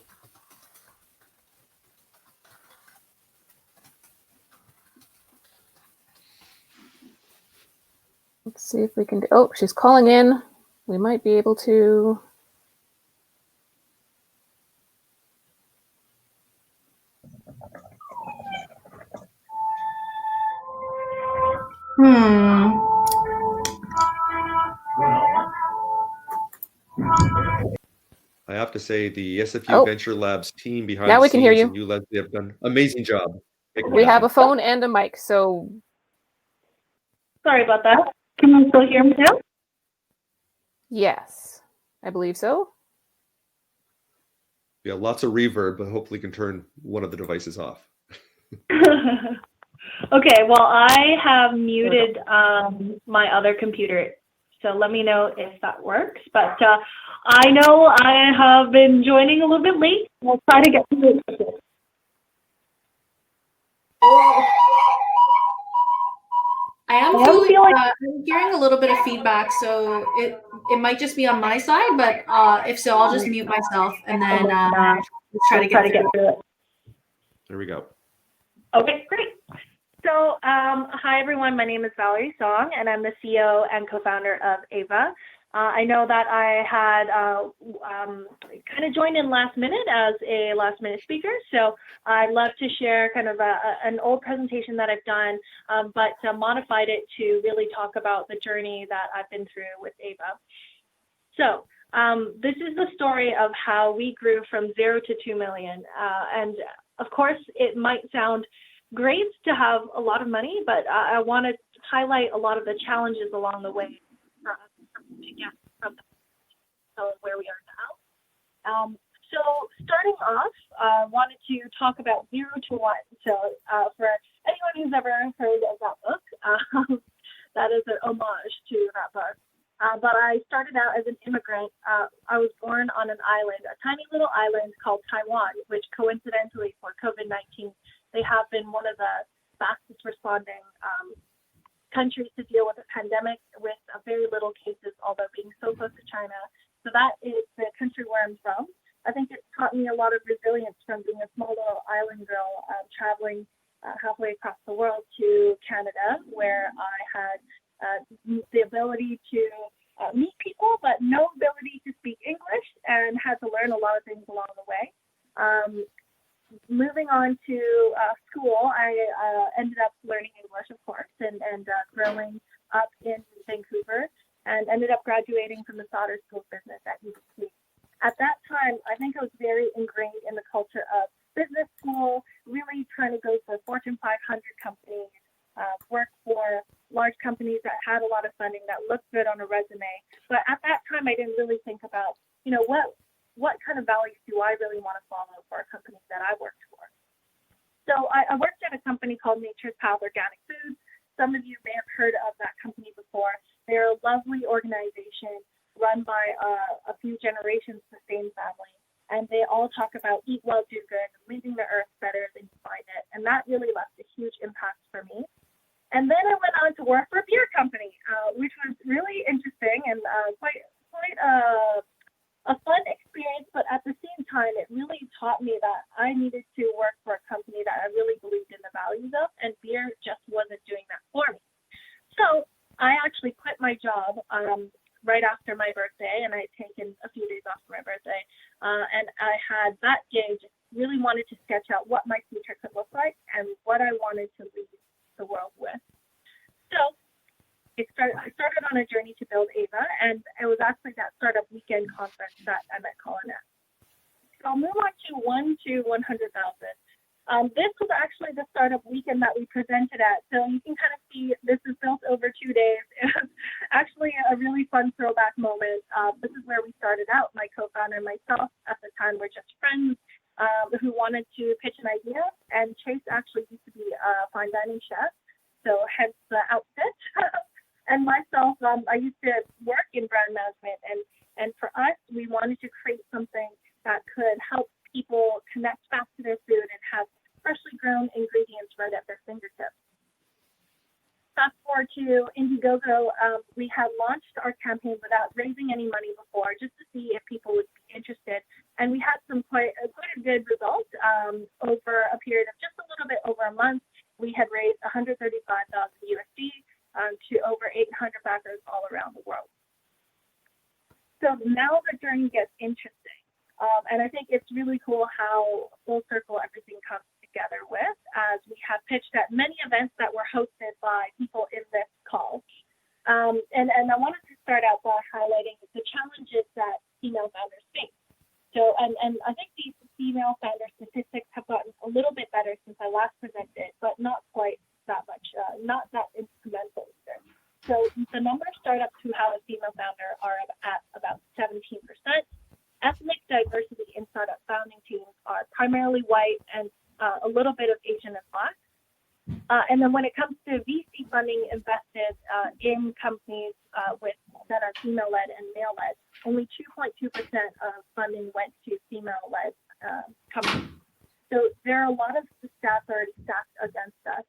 Let's see if we can do... Oh, she's calling in. We might be able to... I have to say, the SFU VentureLabs team behind now the we can hear scenes you. and you, Lesley, have done an amazing job. We have a phone and a mic, so... Sorry about that. Can you still hear me now? Yes, I believe so. Yeah, lots of reverb, but hopefully can turn one of the devices off. Okay, well, I have muted my other computer, so let me know if that works. But I know I have been joining a little bit late. We'll try to get through it. I am feeling, I'm hearing a little bit of feedback, so it might just be on my side, but if so, I'll just mute myself and then let's try to get through it. There we go. Okay, great. So, hi everyone, my name is Valerie Song, and I'm the CEO and co-founder of AVA. I know that I had kind of joined in last minute as a last minute speaker, so I'd love to share kind of an old presentation that I've done, but modified it to really talk about the journey that I've been through with AVA. So this is the story of how we grew from 0 to 2 million. And of course, it might sound great to have a lot of money, but I want to highlight a lot of the challenges along the way for us to get from where we are now. So starting off, I wanted to talk about 0 to 1. So for anyone who's ever heard of that book, that is an homage to that book. But I started out as an immigrant. I was born on an island, a tiny little island called Taiwan, which coincidentally for COVID-19, they have been one of the fastest responding countries to deal with a pandemic with very little cases, although being so close to China. So that is the country where I'm from. I think it's taught me a lot of resilience from being a small little island girl traveling halfway across the world to Canada, where I had the ability to meet people, but no ability to speak English, and had to learn a lot of things along the way. Moving on to school, I ended up learning English, of course, and growing up in Vancouver, and ended up graduating from the Sauder School of Business at UBC. At that time, I think I was very ingrained in the culture of business school, really trying to go for Fortune 500 companies, work for large companies that had a lot of funding, that looked good on a resume. But at that time, I didn't really think about, what kind of values do I really want to follow for a company that I worked for? So I worked at a company called Nature's Path Organic Foods. Some of you may have heard of that company before. They're a lovely organization run by a few generations, the same family. and they all talk about eat well, do good, leaving the earth better than you find it. And that really left a huge impact for me. And then I went on to work for a beer company, which was really interesting and quite a fun experience. But at the same time, it really taught me that I needed to work for a company that I really believed in the values of, and beer just wasn't doing that for me. So I actually quit my job right after my birthday, and I had taken a few days off for my birthday. And I had that day just really wanted to sketch out what my future could look like and what I wanted to leave the world with. So I started on a journey to build Ava, and it was actually that startup weekend conference that I met Colin at. So I'll move on to 1 to 100,000. This was actually the startup weekend that we presented at. So you can kind of see this is built over 2 days. It was actually a really fun throwback moment. This is where we started out. My co-founder and myself at the time were just friends who wanted to pitch an idea. And Chase actually used to be a fine dining chef, so hence the outfit. And myself, I used to work in brand management. And for us, we wanted to create something that could help people connect back to their food and have freshly grown ingredients right at their fingertips. Fast forward to Indiegogo, we had launched our campaign without raising any money before, just to see if people would be interested. And we had some quite a good result. Over a period of just a little bit over a month, we had raised $135,000 USD to over 800 backers all around the world. So now the journey gets interesting. And I think it's really cool how full circle everything comes together with, as we have pitched at many events that were hosted by people in this call. And I wanted to start out by highlighting the challenges that female founders face. So, and I think these female founder statistics have gotten a little bit better since I last presented, but not quite that much, not that instrumental either. So the number of startups who have a female founder are at about 17%. Ethnic diversity in startup founding teams are primarily white and a little bit of Asian and Black. And then when it comes to VC funding invested in companies that are female-led and male-led, only 2.2% of funding went to female-led companies. So there are a lot of stats already stacked against us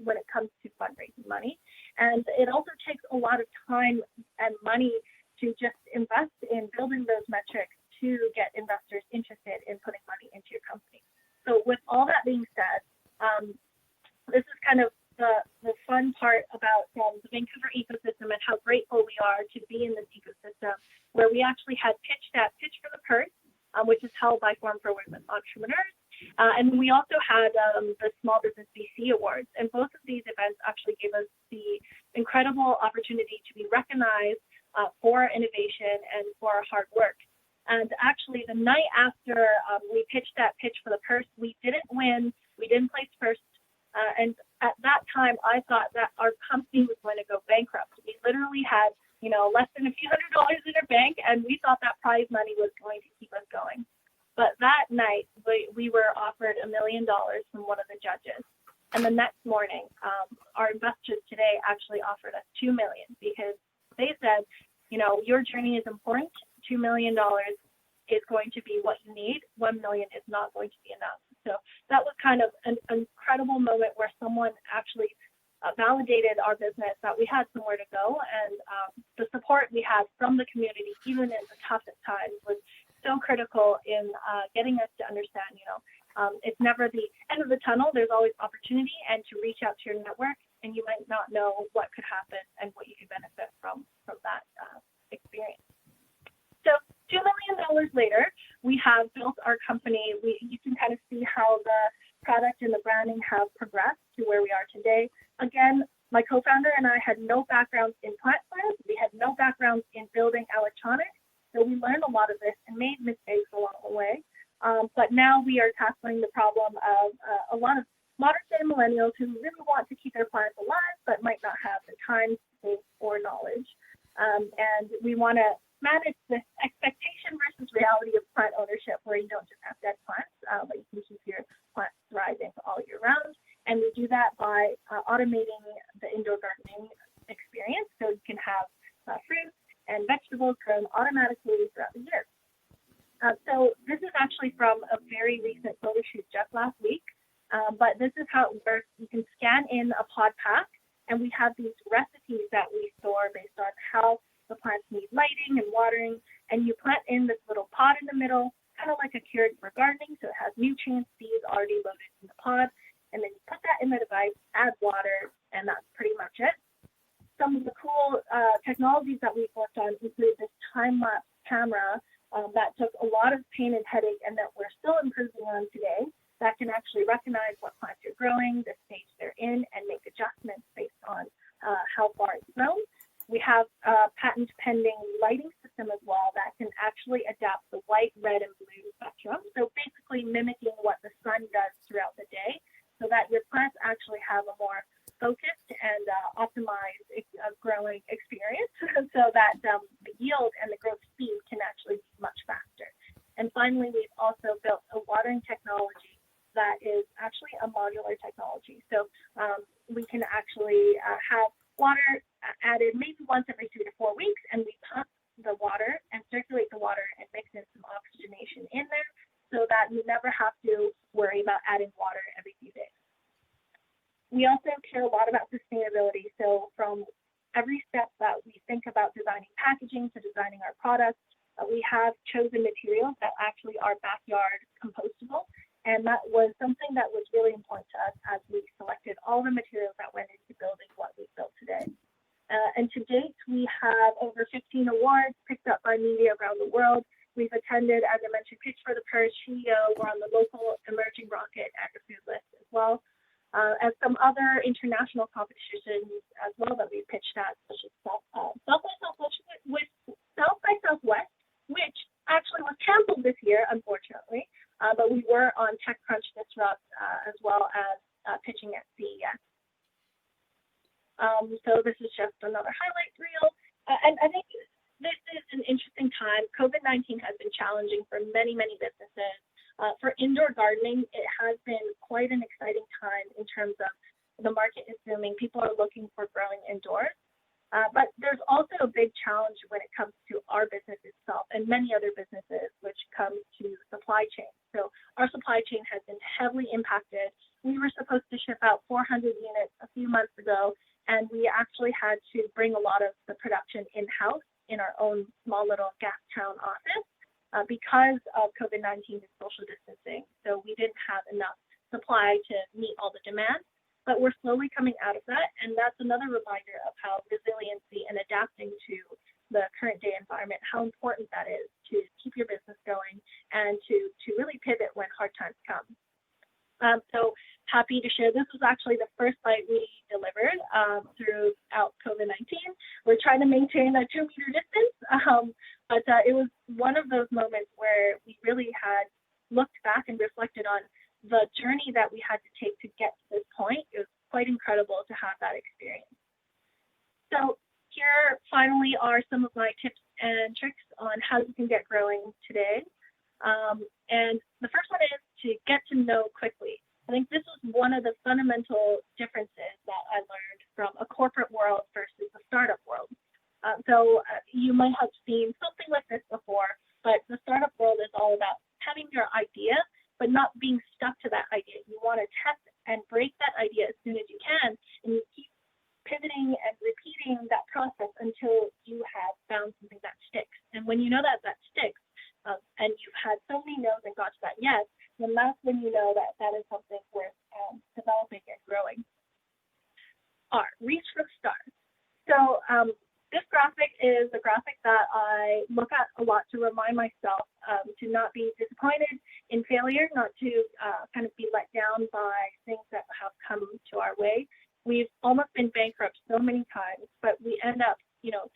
when it comes to fundraising money. And it also takes a lot of time and money to just invest in building those metrics to get investors interested in putting money into your company. So with all that being said, this is kind of the fun part about the Vancouver ecosystem and how grateful we are to be in this ecosystem, where we actually had pitched at Pitch for the Purse, which is held by Forum for Women Entrepreneurs. And we also had the Small Business VC Awards. And both of these events actually gave us the incredible opportunity to be recognized for our innovation and for our hard work. And actually, the night after we pitched that Pitch for the Purse, we didn't win. We didn't place first. And at that time, I thought that our company was going to go bankrupt. We literally had, less than a few $100s in our bank, and we thought that prize money was going to keep us going. But that night, we were offered $1 million from one of the judges. And the next morning, our investors today actually offered us $2 million, because they said, your journey is important. $2 million is going to be what you need. $1 million is not going to be enough. So that was kind of an incredible moment where someone actually validated our business, that we had somewhere to go. And the support we had from the community, even in the toughest times, was so critical in getting us to understand, it's never the end of the tunnel. There's always opportunity, and to reach out to your network, and you might not know what could happen and what you could benefit from that experience. So $2 million later, we have built our company. You can kind of see how the product and the branding have progressed to where we are today. Again, my co-founder and I had no backgrounds in plant science. We had no backgrounds in building electronics. So we learned a lot of this and made mistakes along the way. But now we are tackling the problem of a lot of modern-day millennials who really want to keep their plants alive, but might not have the time, space, or knowledge. And we want to manage this expectation versus reality of plant ownership, where you don't just have dead plants, but you can keep your plants thriving all year round. And we do that by automating the indoor gardening experience, so you can have fruits and vegetables grown automatically throughout the year. So this is actually from a very recent photo shoot just last week, but this is how it works. You can scan in a pod pack, and we have these recipes that we store based on how the plants need lighting and watering, and you plant in this little pod in the middle, kind of like a carrot for gardening, so it has nutrient seeds already loaded in the pod, and then you put that in the device, add water, and that's pretty much it. Some of the cool technologies that we've worked on include this time-lapse camera that took a lot of pain and headache and that we're still improving on today, that can actually recognize what plants are growing, the stage they're in, and make adjustments based on how far it's grown. We have a patent pending lighting system as well that can actually adapt the white, red, and blue spectrum. So basically mimicking what the sun does throughout the day so that your plants actually have a more focused and optimized growing experience so that the yield and the growth speed can actually be much faster. And finally, we've also built a watering technology that is actually a modular technology. So we can actually have water added maybe once every 3 to 4 weeks, and we pump the water and circulate the water and mix in some oxygenation in there so that you never have to worry about adding water every few days. We also care a lot about sustainability. So from every step that we think about designing packaging to designing our products, we have chosen materials that actually are backyard compostable. And that was something that was really important to us as we selected all the materials that went into building what we built today. And to date, we have over 15 awards picked up by media around the world. We've attended, as I mentioned, Pitch for the Purge CEO. We're on the local emerging rocket and the food list as well. And some other international competitions as well that we pitched at, such as South by Southwest, which actually was canceled this year, unfortunately. But we were on TechCrunch Disrupt as well as pitching at CES. So this is just another highlight reel. And I think this is an interesting time. COVID-19 has been challenging for many, many businesses. For indoor gardening, it has been quite an exciting time in terms of the market is booming. People are looking for growing indoors. But there's also a big challenge when it comes to our business itself and many other businesses, which comes to supply chain. So our supply chain has been heavily impacted. We were supposed to ship out 400 units a few months ago, and we actually had to bring a lot of the production in-house in our own small little gas town office because of COVID-19 and social distancing. So we didn't have enough supply to meet all the demand. But we're slowly coming out of that, and that's another reminder of how resiliency and adapting to the current day environment, how important that is to keep your business going and to really pivot when hard times come. So happy to share, this was actually the first site we delivered throughout COVID-19. We're trying to maintain a 2-meter distance, but it was one of those moments where we really had looked back and reflected on the journey that we had to take to get to this point. It was quite incredible to have that experience. So here finally are some of my tips and tricks on how you can get growing today. And the first one is to get to know quickly. I think this was one of the fundamental differences that I learned from a corporate world versus a startup world. So you might have seen something like this before, but the startup world is all about having your idea, but not being stuck to that idea. You want to test and break that idea as soon as you can, and you keep pivoting and repeating that process until you have found something that sticks. And when you know that that sticks, and you've had so many no's and got to that yes, then that's when you know that that is something worth developing and growing. Reach for the stars. So this graphic is a graphic that I look at a lot to remind myself to not be disappointed in failure, not to kind of be let down by things that have come to our way. We've almost been bankrupt so many times, but we end up,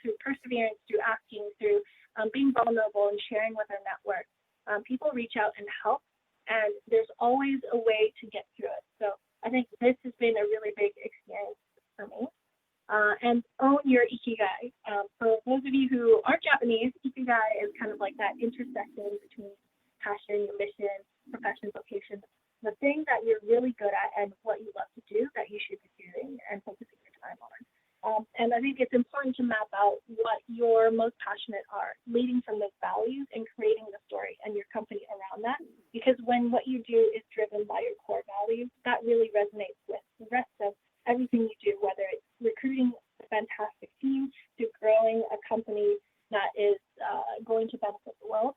through perseverance, through asking, through being vulnerable and sharing with our network. People reach out and help, and there's always a way to get through it. So I think this has been a really big experience for me. And own your ikigai. For those of you who aren't Japanese, ikigai is kind of like that intersection between passion, your mission, profession, vocation, the thing that you're really good at and what you love to do that you should be doing and focusing your time on. And I think it's important to map out what your most passionate are, leading from those values and creating the story and your that really resonates with the rest of everything you do, whether it's recruiting a fantastic team to growing a company that is going to benefit the world.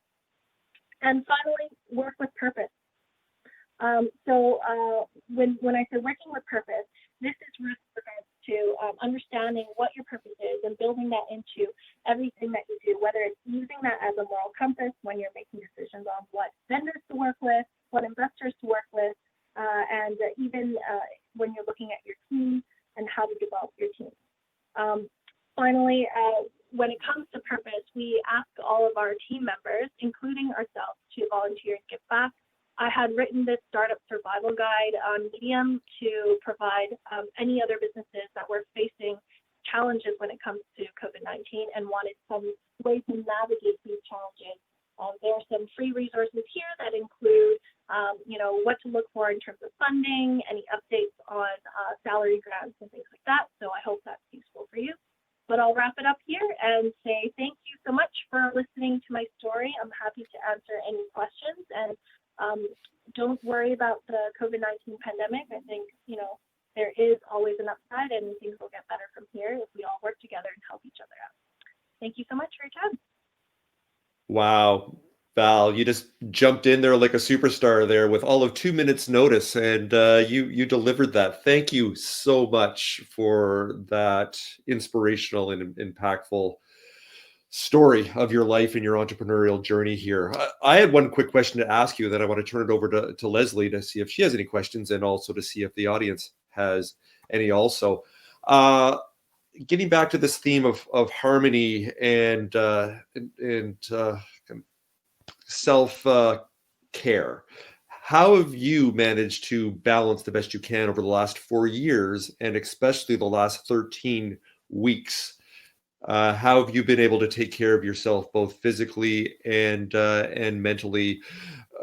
And finally, work with purpose. When I say working with purpose, this is with regards to understanding what your purpose is and building that into everything that you do, whether it's using that as a moral compass when you're making decisions on what vendors to work with, what investors to work with, and even when you're looking at your team and how to develop your team. Finally, when it comes to purpose, we ask all of our team members, including ourselves, to volunteer and give back. I had written this startup survival guide on Medium to provide any other businesses that were facing challenges when it comes to COVID-19 and wanted some way to navigate these challenges. There are some free resources here that include, what to look for in terms of funding, any updates on salary grants and things like that. So I hope that's useful for you. But I'll wrap it up here and say thank you so much for listening to my story. I'm happy to answer any questions, and don't worry about the COVID-19 pandemic. I think, there is always an upside, and things will get better from here if we all work together and help each other out. Thank you so much for your time. Wow, Val, you just jumped in there like a superstar there with all of 2 minutes notice, and you delivered that. Thank you so much for that inspirational and impactful story of your life and your entrepreneurial journey here. I had one quick question to ask you, and then I want to turn it over to Lesley to see if she has any questions, and also to see if the audience has any also. Getting back to this theme of harmony and self-care, how have you managed to balance the best you can over the last 4 years, and especially the last 13 weeks? How have you been able to take care of yourself, both physically and mentally,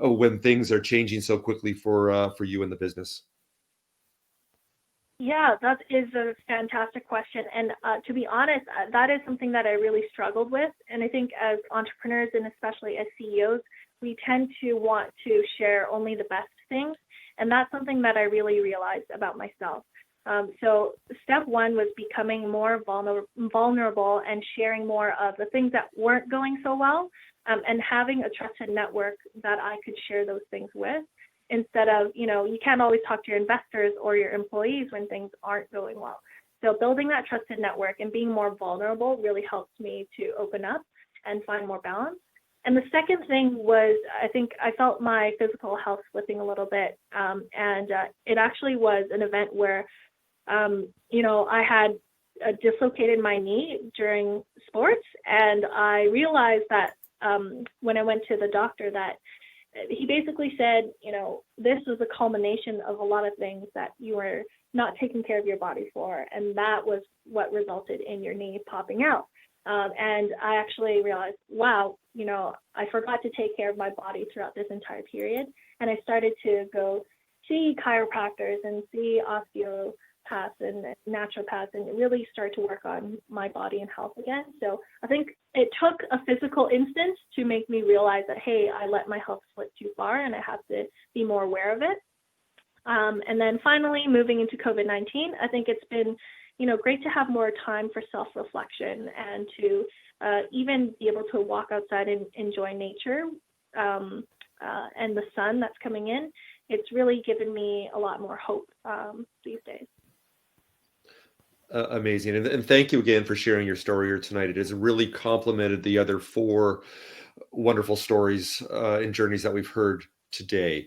when things are changing so quickly for you in the business? Yeah, that is a fantastic question. And to be honest, that is something that I really struggled with. And I think as entrepreneurs, and especially as CEOs, we tend to want to share only the best things. And that's something that I really realized about myself. So step one was becoming more vulnerable and sharing more of the things that weren't going so well, and having a trusted network that I could share those things with, instead of, you can't always talk to your investors or your employees when things aren't going well. So building that trusted network and being more vulnerable really helped me to open up and find more balance. And the second thing was, I think I felt my physical health slipping a little bit. And it actually was an event where, I had dislocated my knee during sports. And I realized that when I went to the doctor, that he basically said, this was a culmination of a lot of things that you were not taking care of your body for. And that was what resulted in your knee popping out. And I actually realized, wow, I forgot to take care of my body throughout this entire period. And I started to go see chiropractors and see osteopaths and naturopaths, and really start to work on my body and health again. So I think it took a physical instance to make me realize that, hey, I let my health slip too far and I have to be more aware of it. And then finally, moving into COVID-19, I think it's been, great to have more time for self-reflection and to even be able to walk outside and enjoy nature and the sun that's coming in. It's really given me a lot more hope these days. Amazing. And thank you again for sharing your story here tonight. It has really complemented the other 4 wonderful stories and journeys that we've heard today.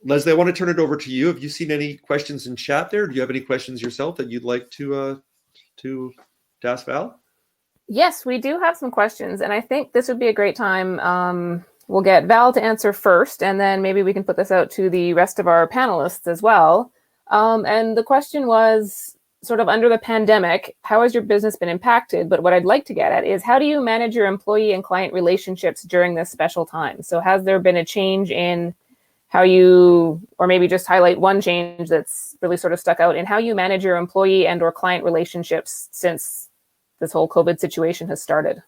Lesley, I want to turn it over to you. Have you seen any questions in chat there? Do you have any questions yourself that you'd like to ask Val? Yes, we do have some questions, and I think this would be a great time. We'll get Val to answer first, and then maybe we can put this out to the rest of our panelists as well. And the question was, sort of under the pandemic, how has your business been impacted? But what I'd like to get at is, how do you manage your employee and client relationships during this special time? So has there been a change in how you, or maybe just highlight one change that's really sort of stuck out in how you manage your employee and or client relationships since this whole COVID situation has started?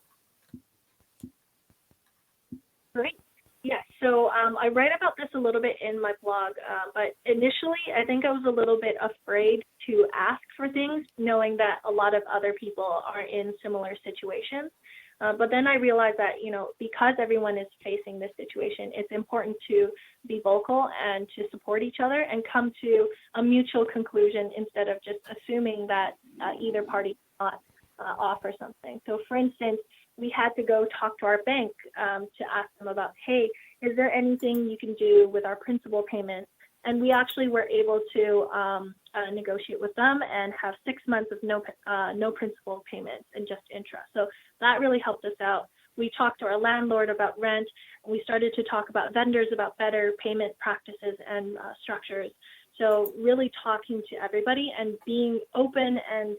Great. Yes, so I write about this a little bit in my blog, but initially I think I was a little bit afraid to ask for things, knowing that a lot of other people are in similar situations. But then I realized that, because everyone is facing this situation, it's important to be vocal and to support each other and come to a mutual conclusion instead of just assuming that either party cannot offer something. So for instance, we had to go talk to our bank to ask them about, hey, is there anything you can do with our principal payments? And we actually were able to negotiate with them and have 6 months of no principal payments and just interest. So that really helped us out. We talked to our landlord about rent, and we started to talk about vendors about better payment practices and structures. So really talking to everybody and being open and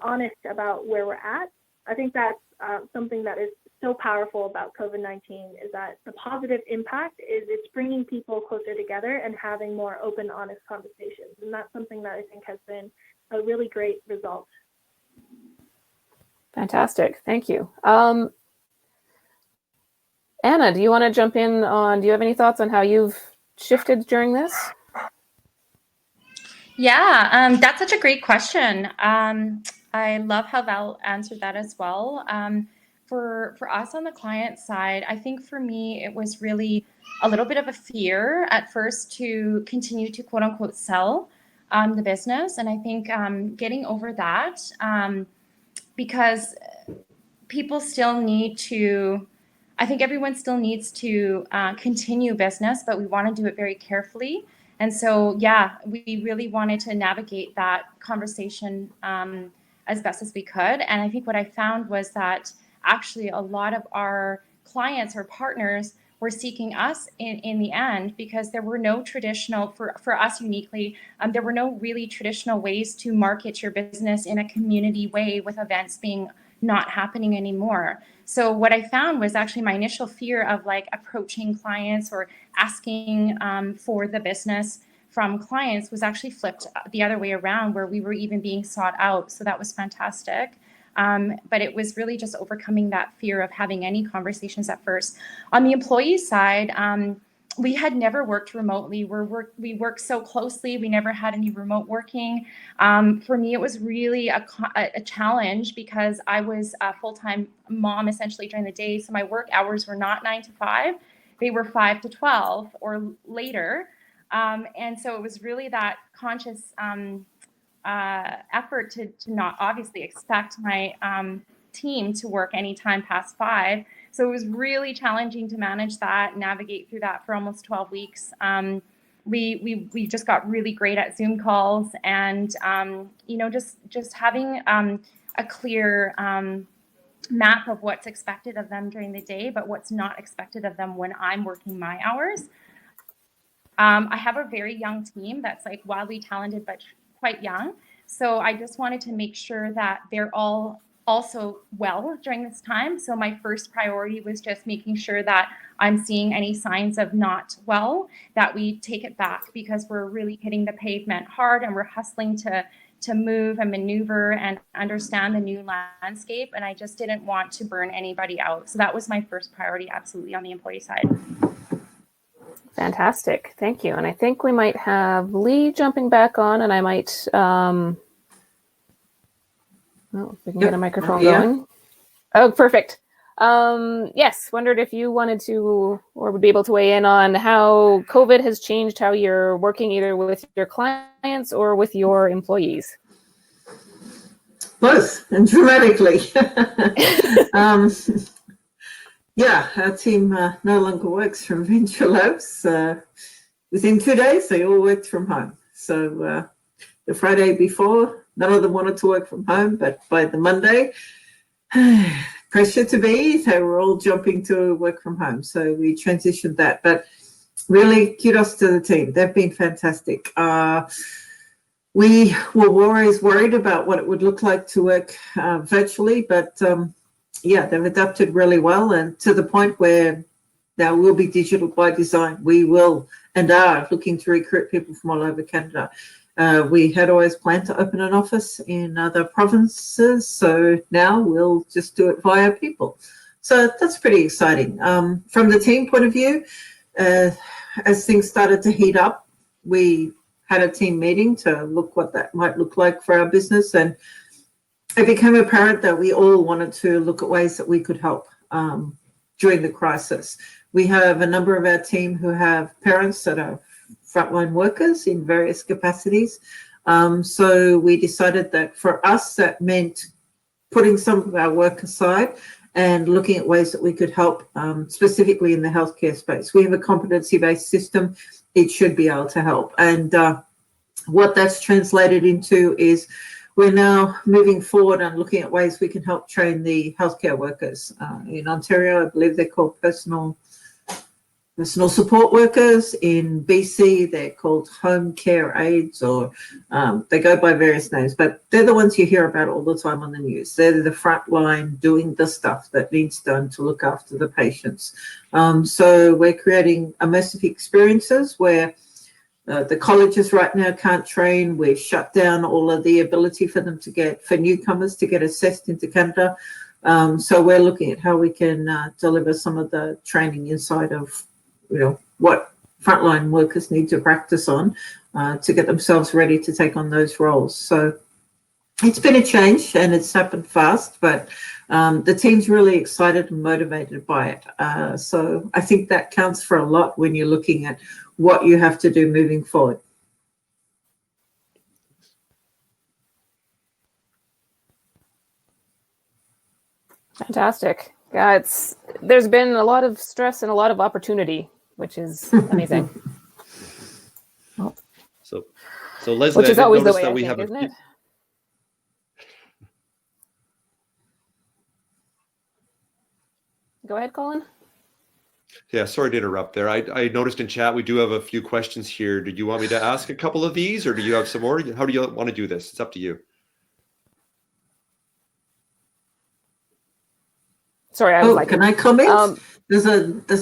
honest about where we're at. I think that's something that is so powerful about COVID-19 is that the positive impact is it's bringing people closer together and having more open, honest conversations. And that's something that I think has been a really great result. Fantastic. Thank you. Anna, do you want to jump in on, do you have any thoughts on how you've shifted during this? Yeah, that's such a great question. I love how Val answered that as well. For us on the client side, I think for me, it was really a little bit of a fear at first to continue to quote unquote sell the business. And I think getting over that, because people still need to, I think everyone still needs to continue business, but we want to do it very carefully. And so, yeah, we really wanted to navigate that conversation as best as we could. And I think what I found was that actually a lot of our clients or partners were seeking us in the end, because there were no traditional, for us uniquely, there were no really traditional ways to market your business in a community way with events being not happening anymore. So what I found was actually my initial fear of like approaching clients or asking for the business from clients was actually flipped the other way around, where we were even being sought out. So that was fantastic. But it was really just overcoming that fear of having any conversations at first. On the employee side, we had never worked remotely. We worked so closely. We never had any remote working. For me, it was really a challenge because I was a full-time mom essentially during the day. So my work hours were not 9 to 5. They were 5 to 12 or later. And so it was really that conscious effort to not obviously expect my team to work anytime past 5. So it was really challenging to manage that, navigate through that for almost 12 weeks. We just got really great at Zoom calls and, just having a clear map of what's expected of them during the day, but what's not expected of them when I'm working my hours. I have a very young team that's like wildly talented, but quite young. So I just wanted to make sure that they're all also well during this time. So my first priority was just making sure that I'm seeing any signs of not well, that we take it back, because we're really hitting the pavement hard and we're hustling to move and maneuver and understand the new landscape. And I just didn't want to burn anybody out. So that was my first priority, absolutely, on the employee side. Fantastic. Thank you. And I think we might have Lee jumping back on, and I might, if we can get a microphone going. Oh, perfect. Yes, wondered if you wanted to or would be able to weigh in on how COVID has changed how you're working either with your clients or with your employees. Both, and dramatically. Yeah, our team no longer works from VentureLabs. Within 2 days, they all worked from home. So the Friday before, none of them wanted to work from home, but by the Monday, pressure to be, they were all jumping to work from home. So we transitioned that. But really, kudos to the team. They've been fantastic. We were always worried about what it would look like to work virtually, but yeah, they've adapted really well, and to the point where now we'll be digital by design. We will and are looking to recruit people from all over Canada. We had always planned to open an office in other provinces, so now we'll just do it via people. So that's pretty exciting. From the team point of view, as things started to heat up, we had a team meeting to look what that might look like for our business. And it became apparent that we all wanted to look at ways that we could help during the crisis. We have a number of our team who have parents that are frontline workers in various capacities. So we decided that for us, that meant putting some of our work aside and looking at ways that we could help, specifically in the healthcare space. We have a competency-based system. It should be able to help. And what that's translated into is we're now moving forward and looking at ways we can help train the healthcare workers. In Ontario, I believe they're called personal support workers. In BC, they're called home care aides, or they go by various names, but they're the ones you hear about all the time on the news. They're the front line doing the stuff that needs done to look after the patients. So we're creating immersive experiences where the colleges right now can't train. We've shut down all of the ability for them for newcomers to get assessed into Canada. So we're looking at how we can deliver some of the training inside of, what frontline workers need to practice on to get themselves ready to take on those roles. So it's been a change and it's happened fast, but the team's really excited and motivated by it. So I think that counts for a lot when you're looking at what you have to do moving forward. Fantastic. Yeah, there's been a lot of stress and a lot of opportunity, which is amazing. So Lesley, which is always the way, I think, isn't it? Go ahead, Colin. Yeah, sorry to interrupt there. I noticed in chat we do have a few questions here. Did you want me to ask a couple of these, or do you have some more? How do you want to do this? It's up to you. Sorry, I was can I comment? There's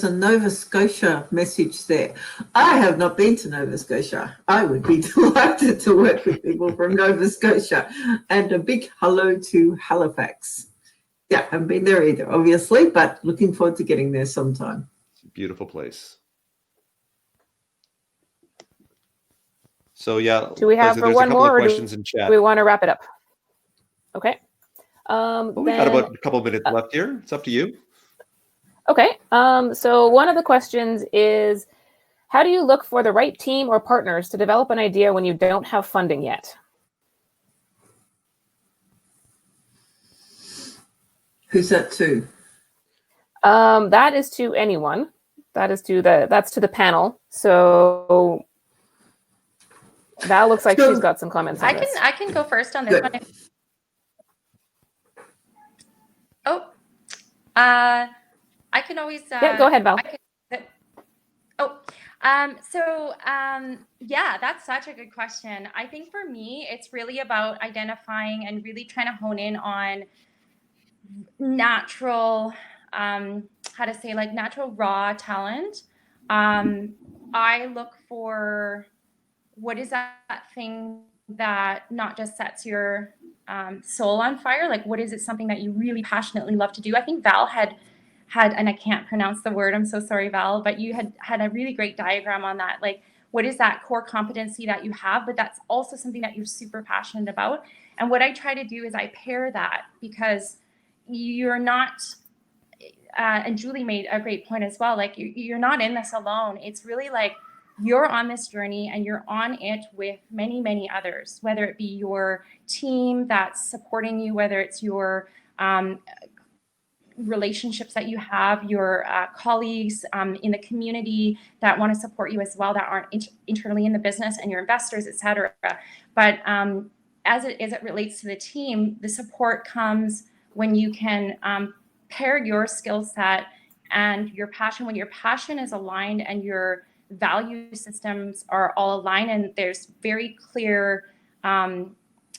a Nova Scotia message there. I have not been to Nova Scotia. I would be delighted to work with people from Nova Scotia. And a big hello to Halifax. Yeah, haven't been there either, obviously, but looking forward to getting there sometime. It's a beautiful place. So yeah, do we have for one more, or do we want to wrap it up? Okay. Well, we've got about a couple of minutes left here. It's up to you. Okay. So one of the questions is, how do you look for the right team or partners to develop an idea when you don't have funding yet? Who's that to? That is to anyone. That's to the panel. So Val looks like she's got some comments on this. I can go first on this one. I can always. Yeah, go ahead, Val. Yeah, that's such a good question. I think for me, it's really about identifying and really trying to hone in on natural, natural raw talent. I look for what is that thing that not just sets your soul on fire, like what is it, something that you really passionately love to do. I think Val had, and I can't pronounce the word, I'm so sorry, Val, but you had a really great diagram on that. Like, what is that core competency that you have, but that's also something that you're super passionate about. And what I try to do is I pair that, because you're not, and Julie made a great point as well, like you're not in this alone. It's really like you're on this journey and you're on it with many, many others, whether it be your team that's supporting you, whether it's your relationships that you have, your colleagues in the community that want to support you as well, that aren't internally in the business, and your investors, et cetera. But as it relates to the team, the support comes when you can pair your skill set and your passion. When your passion is aligned and your value systems are all aligned, and there's very clear,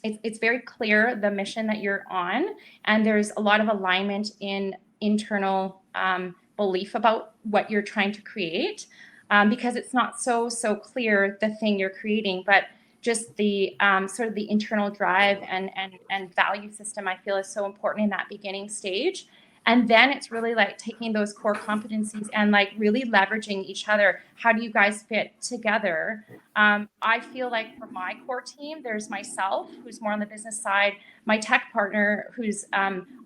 it's very clear the mission that you're on, and there's a lot of alignment in internal belief about what you're trying to create, because it's not so clear the thing you're creating, but just the sort of the internal drive and value system, I feel, is so important in that beginning stage. And then it's really like taking those core competencies and like really leveraging each other. How do you guys fit together? I feel like for my core team, there's myself, who's more on the business side, my tech partner, who's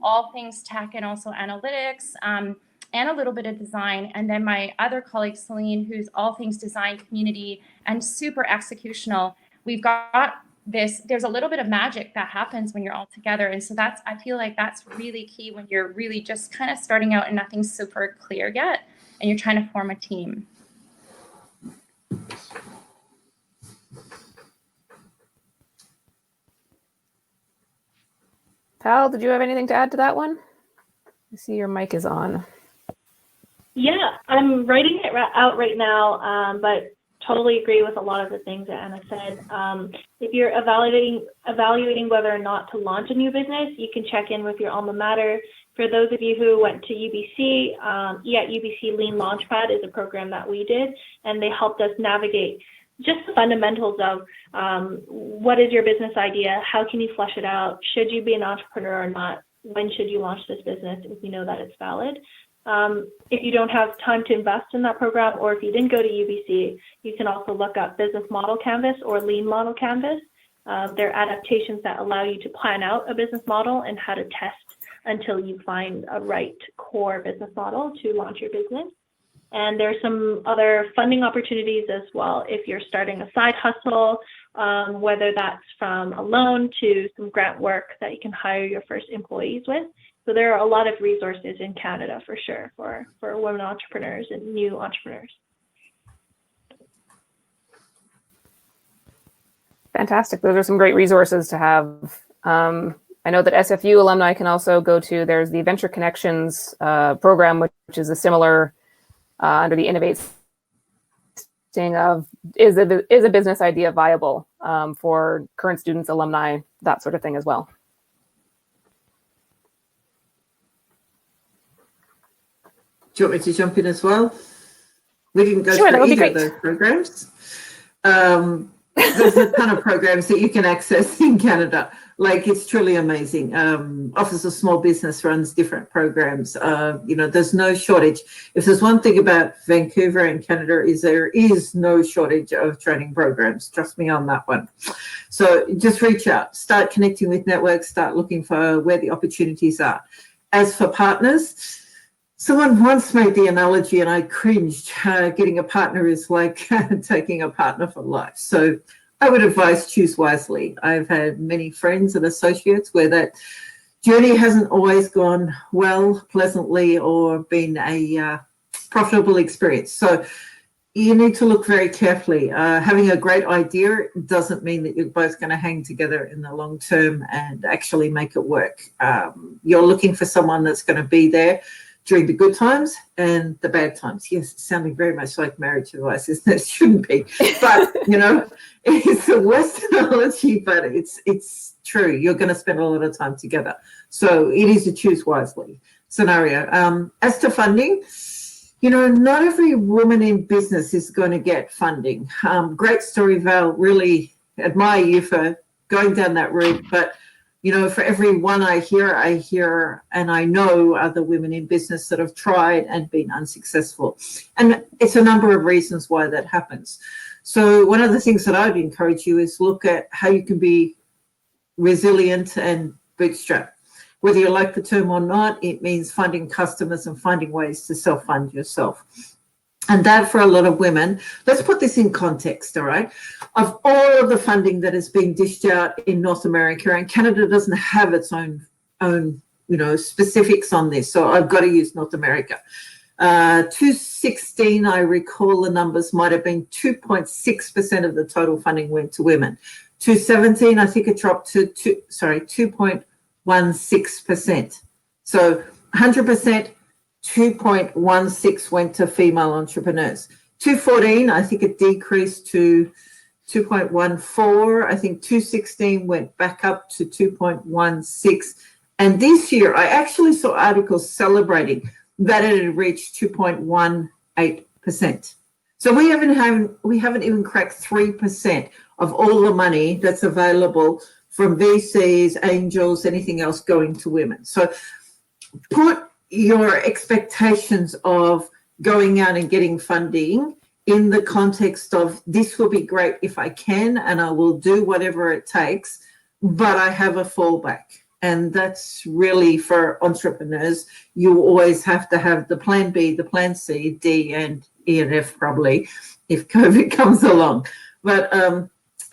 all things tech and also analytics, and a little bit of design. And then my other colleague, Celine, who's all things design, community, and super executional. We've got this, there's a little bit of magic that happens when you're all together. And so that's, I feel like that's really key when you're really just kind of starting out and nothing's super clear yet, and you're trying to form a team. Pal, did you have anything to add to that one? I see your mic is on. Yeah, I'm writing it out right now, but totally agree with a lot of the things that Anna said. If you're evaluating whether or not to launch a new business, you can check in with your alma mater. For those of you who went to UBC, at UBC Lean Launchpad is a program that we did, and they helped us navigate just the fundamentals of what is your business idea, how can you flesh it out, should you be an entrepreneur or not, when should you launch this business if you know that it's valid. If you don't have time to invest in that program, or if you didn't go to UBC, you can also look up Business Model Canvas or Lean Model Canvas. They're adaptations that allow you to plan out a business model and how to test until you find a right core business model to launch your business. And there's some other funding opportunities as well if you're starting a side hustle, whether that's from a loan to some grant work that you can hire your first employees with. So there are a lot of resources in Canada for sure for women entrepreneurs and new entrepreneurs. Fantastic. Those are some great resources to have. I know that SFU alumni can also go to, there's the Venture Connections program, which is a similar under the Innovate thing of, is a business idea viable for current students, alumni, that sort of thing as well. Do you want me to jump in as well? We didn't go through either of those programs. There's a ton of programs that you can access in Canada. Like, it's truly amazing. Office of Small Business runs different programs. There's no shortage. If there's one thing about Vancouver and Canada, is there is no shortage of training programs. Trust me on that one. So just reach out, start connecting with networks, start looking for where the opportunities are. As for partners, someone once made the analogy, and I cringed, getting a partner is like taking a partner for life. So I would advise choose wisely. I've had many friends and associates where that journey hasn't always gone well, pleasantly, or been a profitable experience. So you need to look very carefully. Having a great idea doesn't mean that you're both going to hang together in the long term and actually make it work. You're looking for someone that's going to be there during the good times and the bad times. Yes, it's sounding very much like marriage advice, isn't it? It shouldn't be. But, it's a Western analogy, but it's true. You're going to spend a lot of time together. So it is a choose wisely scenario. As to funding, not every woman in business is going to get funding. Great story, Val. Really admire you for going down that route. But for every one I hear, and I know other women in business that have tried and been unsuccessful. And it's a number of reasons why that happens. So one of the things that I'd encourage you is look at how you can be resilient and bootstrap. Whether you like the term or not, it means finding customers and finding ways to self-fund yourself. And that, for a lot of women, let's put this in context, all right? Of all of the funding that is being dished out in North America, and Canada doesn't have its own specifics on this, so I've got to use North America. 2016, I recall the numbers might have been 2.6% of the total funding went to women. 2017, I think it dropped to 2.16%. So 100%. 2.16 went to female entrepreneurs. 2014, I think it decreased to 2.14. I think 2016 went back up to 2.16. And this year, I actually saw articles celebrating that it had reached 2.18%. So we haven't even cracked 3% of all the money that's available from VCs, angels, anything else going to women. So put your expectations of going out and getting funding in the context of this will be great if I can, and I will do whatever it takes, but I have a fallback. And that's really for entrepreneurs. You always have to have the plan B, the plan C, D, and E and F probably if COVID comes along. But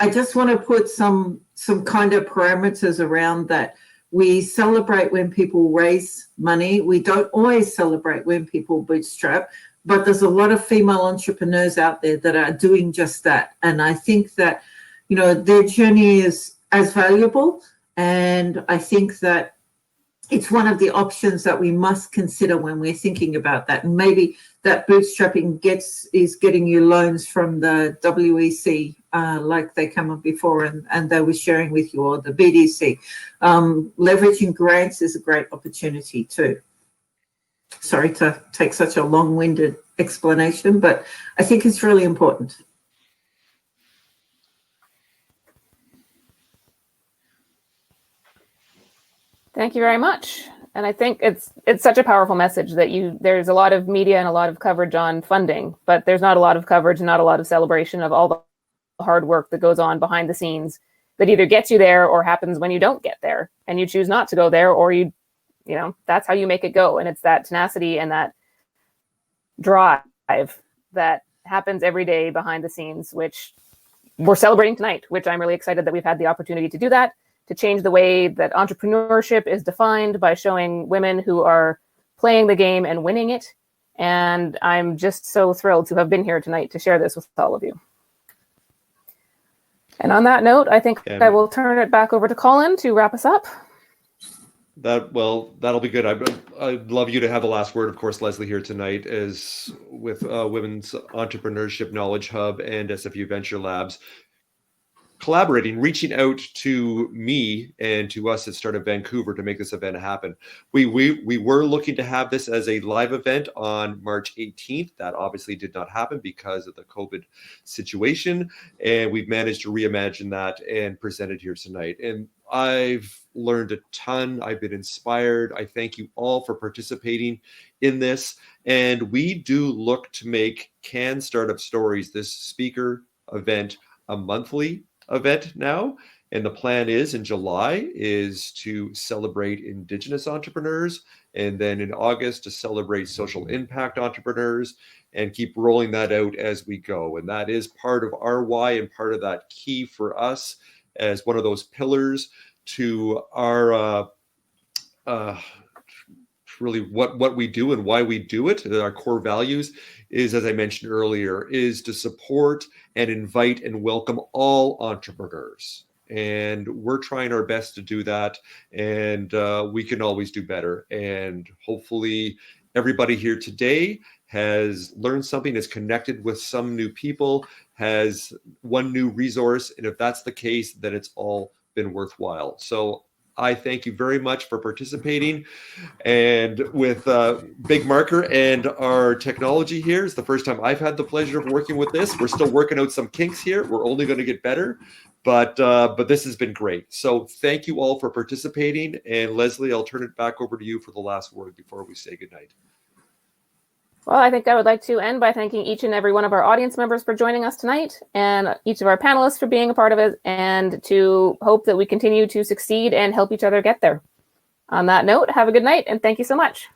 I just want to put some kind of parameters around that. We celebrate when people raise money. We don't always celebrate when people bootstrap, but there's a lot of female entrepreneurs out there that are doing just that. And I think that, you know, their journey is as valuable. And I think that it's one of the options that we must consider when we're thinking about that. And maybe that bootstrapping is getting you loans from the WEKH, like they come up before and they were sharing with you, or the BDC. Leveraging grants is a great opportunity too. Sorry to take such a long-winded explanation, but I think it's really important. Thank you very much. And I think it's such a powerful message that there's a lot of media and a lot of coverage on funding, but there's not a lot of coverage and not a lot of celebration of all the hard work that goes on behind the scenes that either gets you there or happens when you don't get there and you choose not to go there, or you know, that's how you make it go. And it's that tenacity and that drive that happens every day behind the scenes, which we're celebrating tonight, which I'm really excited that we've had the opportunity to do that, to change the way that entrepreneurship is defined by showing women who are playing the game and winning it. And I'm just so thrilled to have been here tonight to share this with all of you. And on that note, I think I will turn it back over to Colin to wrap us up. That'll be good. I'd love you to have the last word, of course, Lesley, here tonight, as with Women's Entrepreneurship Knowledge Hub and SFU VentureLabs collaborating, reaching out to me and to us at Startup Vancouver to make this event happen. We were looking to have this as a live event on March 18th. That obviously did not happen because of the COVID situation, and we've managed to reimagine that and present it here tonight. And I've learned a ton. I've been inspired. I thank you all for participating in this. And we do look to make Can Startup Stories, this speaker event, a monthly event now. And the plan is in July is to celebrate Indigenous entrepreneurs, and then in August to celebrate social impact entrepreneurs, and keep rolling that out as we go. And that is part of our why and part of that key for us as one of those pillars to our really what we do and why we do it. Our core values is, as I mentioned earlier, is to support and invite and welcome all entrepreneurs. And we're trying our best to do that. And we can always do better. And hopefully everybody here today has learned something, has connected with some new people, has one new resource. And if that's the case, then it's all been worthwhile. So I thank you very much for participating. And with Big Marker and our technology here, it's the first time I've had the pleasure of working with this. We're still working out some kinks here. We're only going to get better, but this has been great. So thank you all for participating. And Lesley, I'll turn it back over to you for the last word before we say goodnight. Well, I think I would like to end by thanking each and every one of our audience members for joining us tonight, and each of our panelists for being a part of it, and to hope that we continue to succeed and help each other get there. On that note, have a good night, and thank you so much.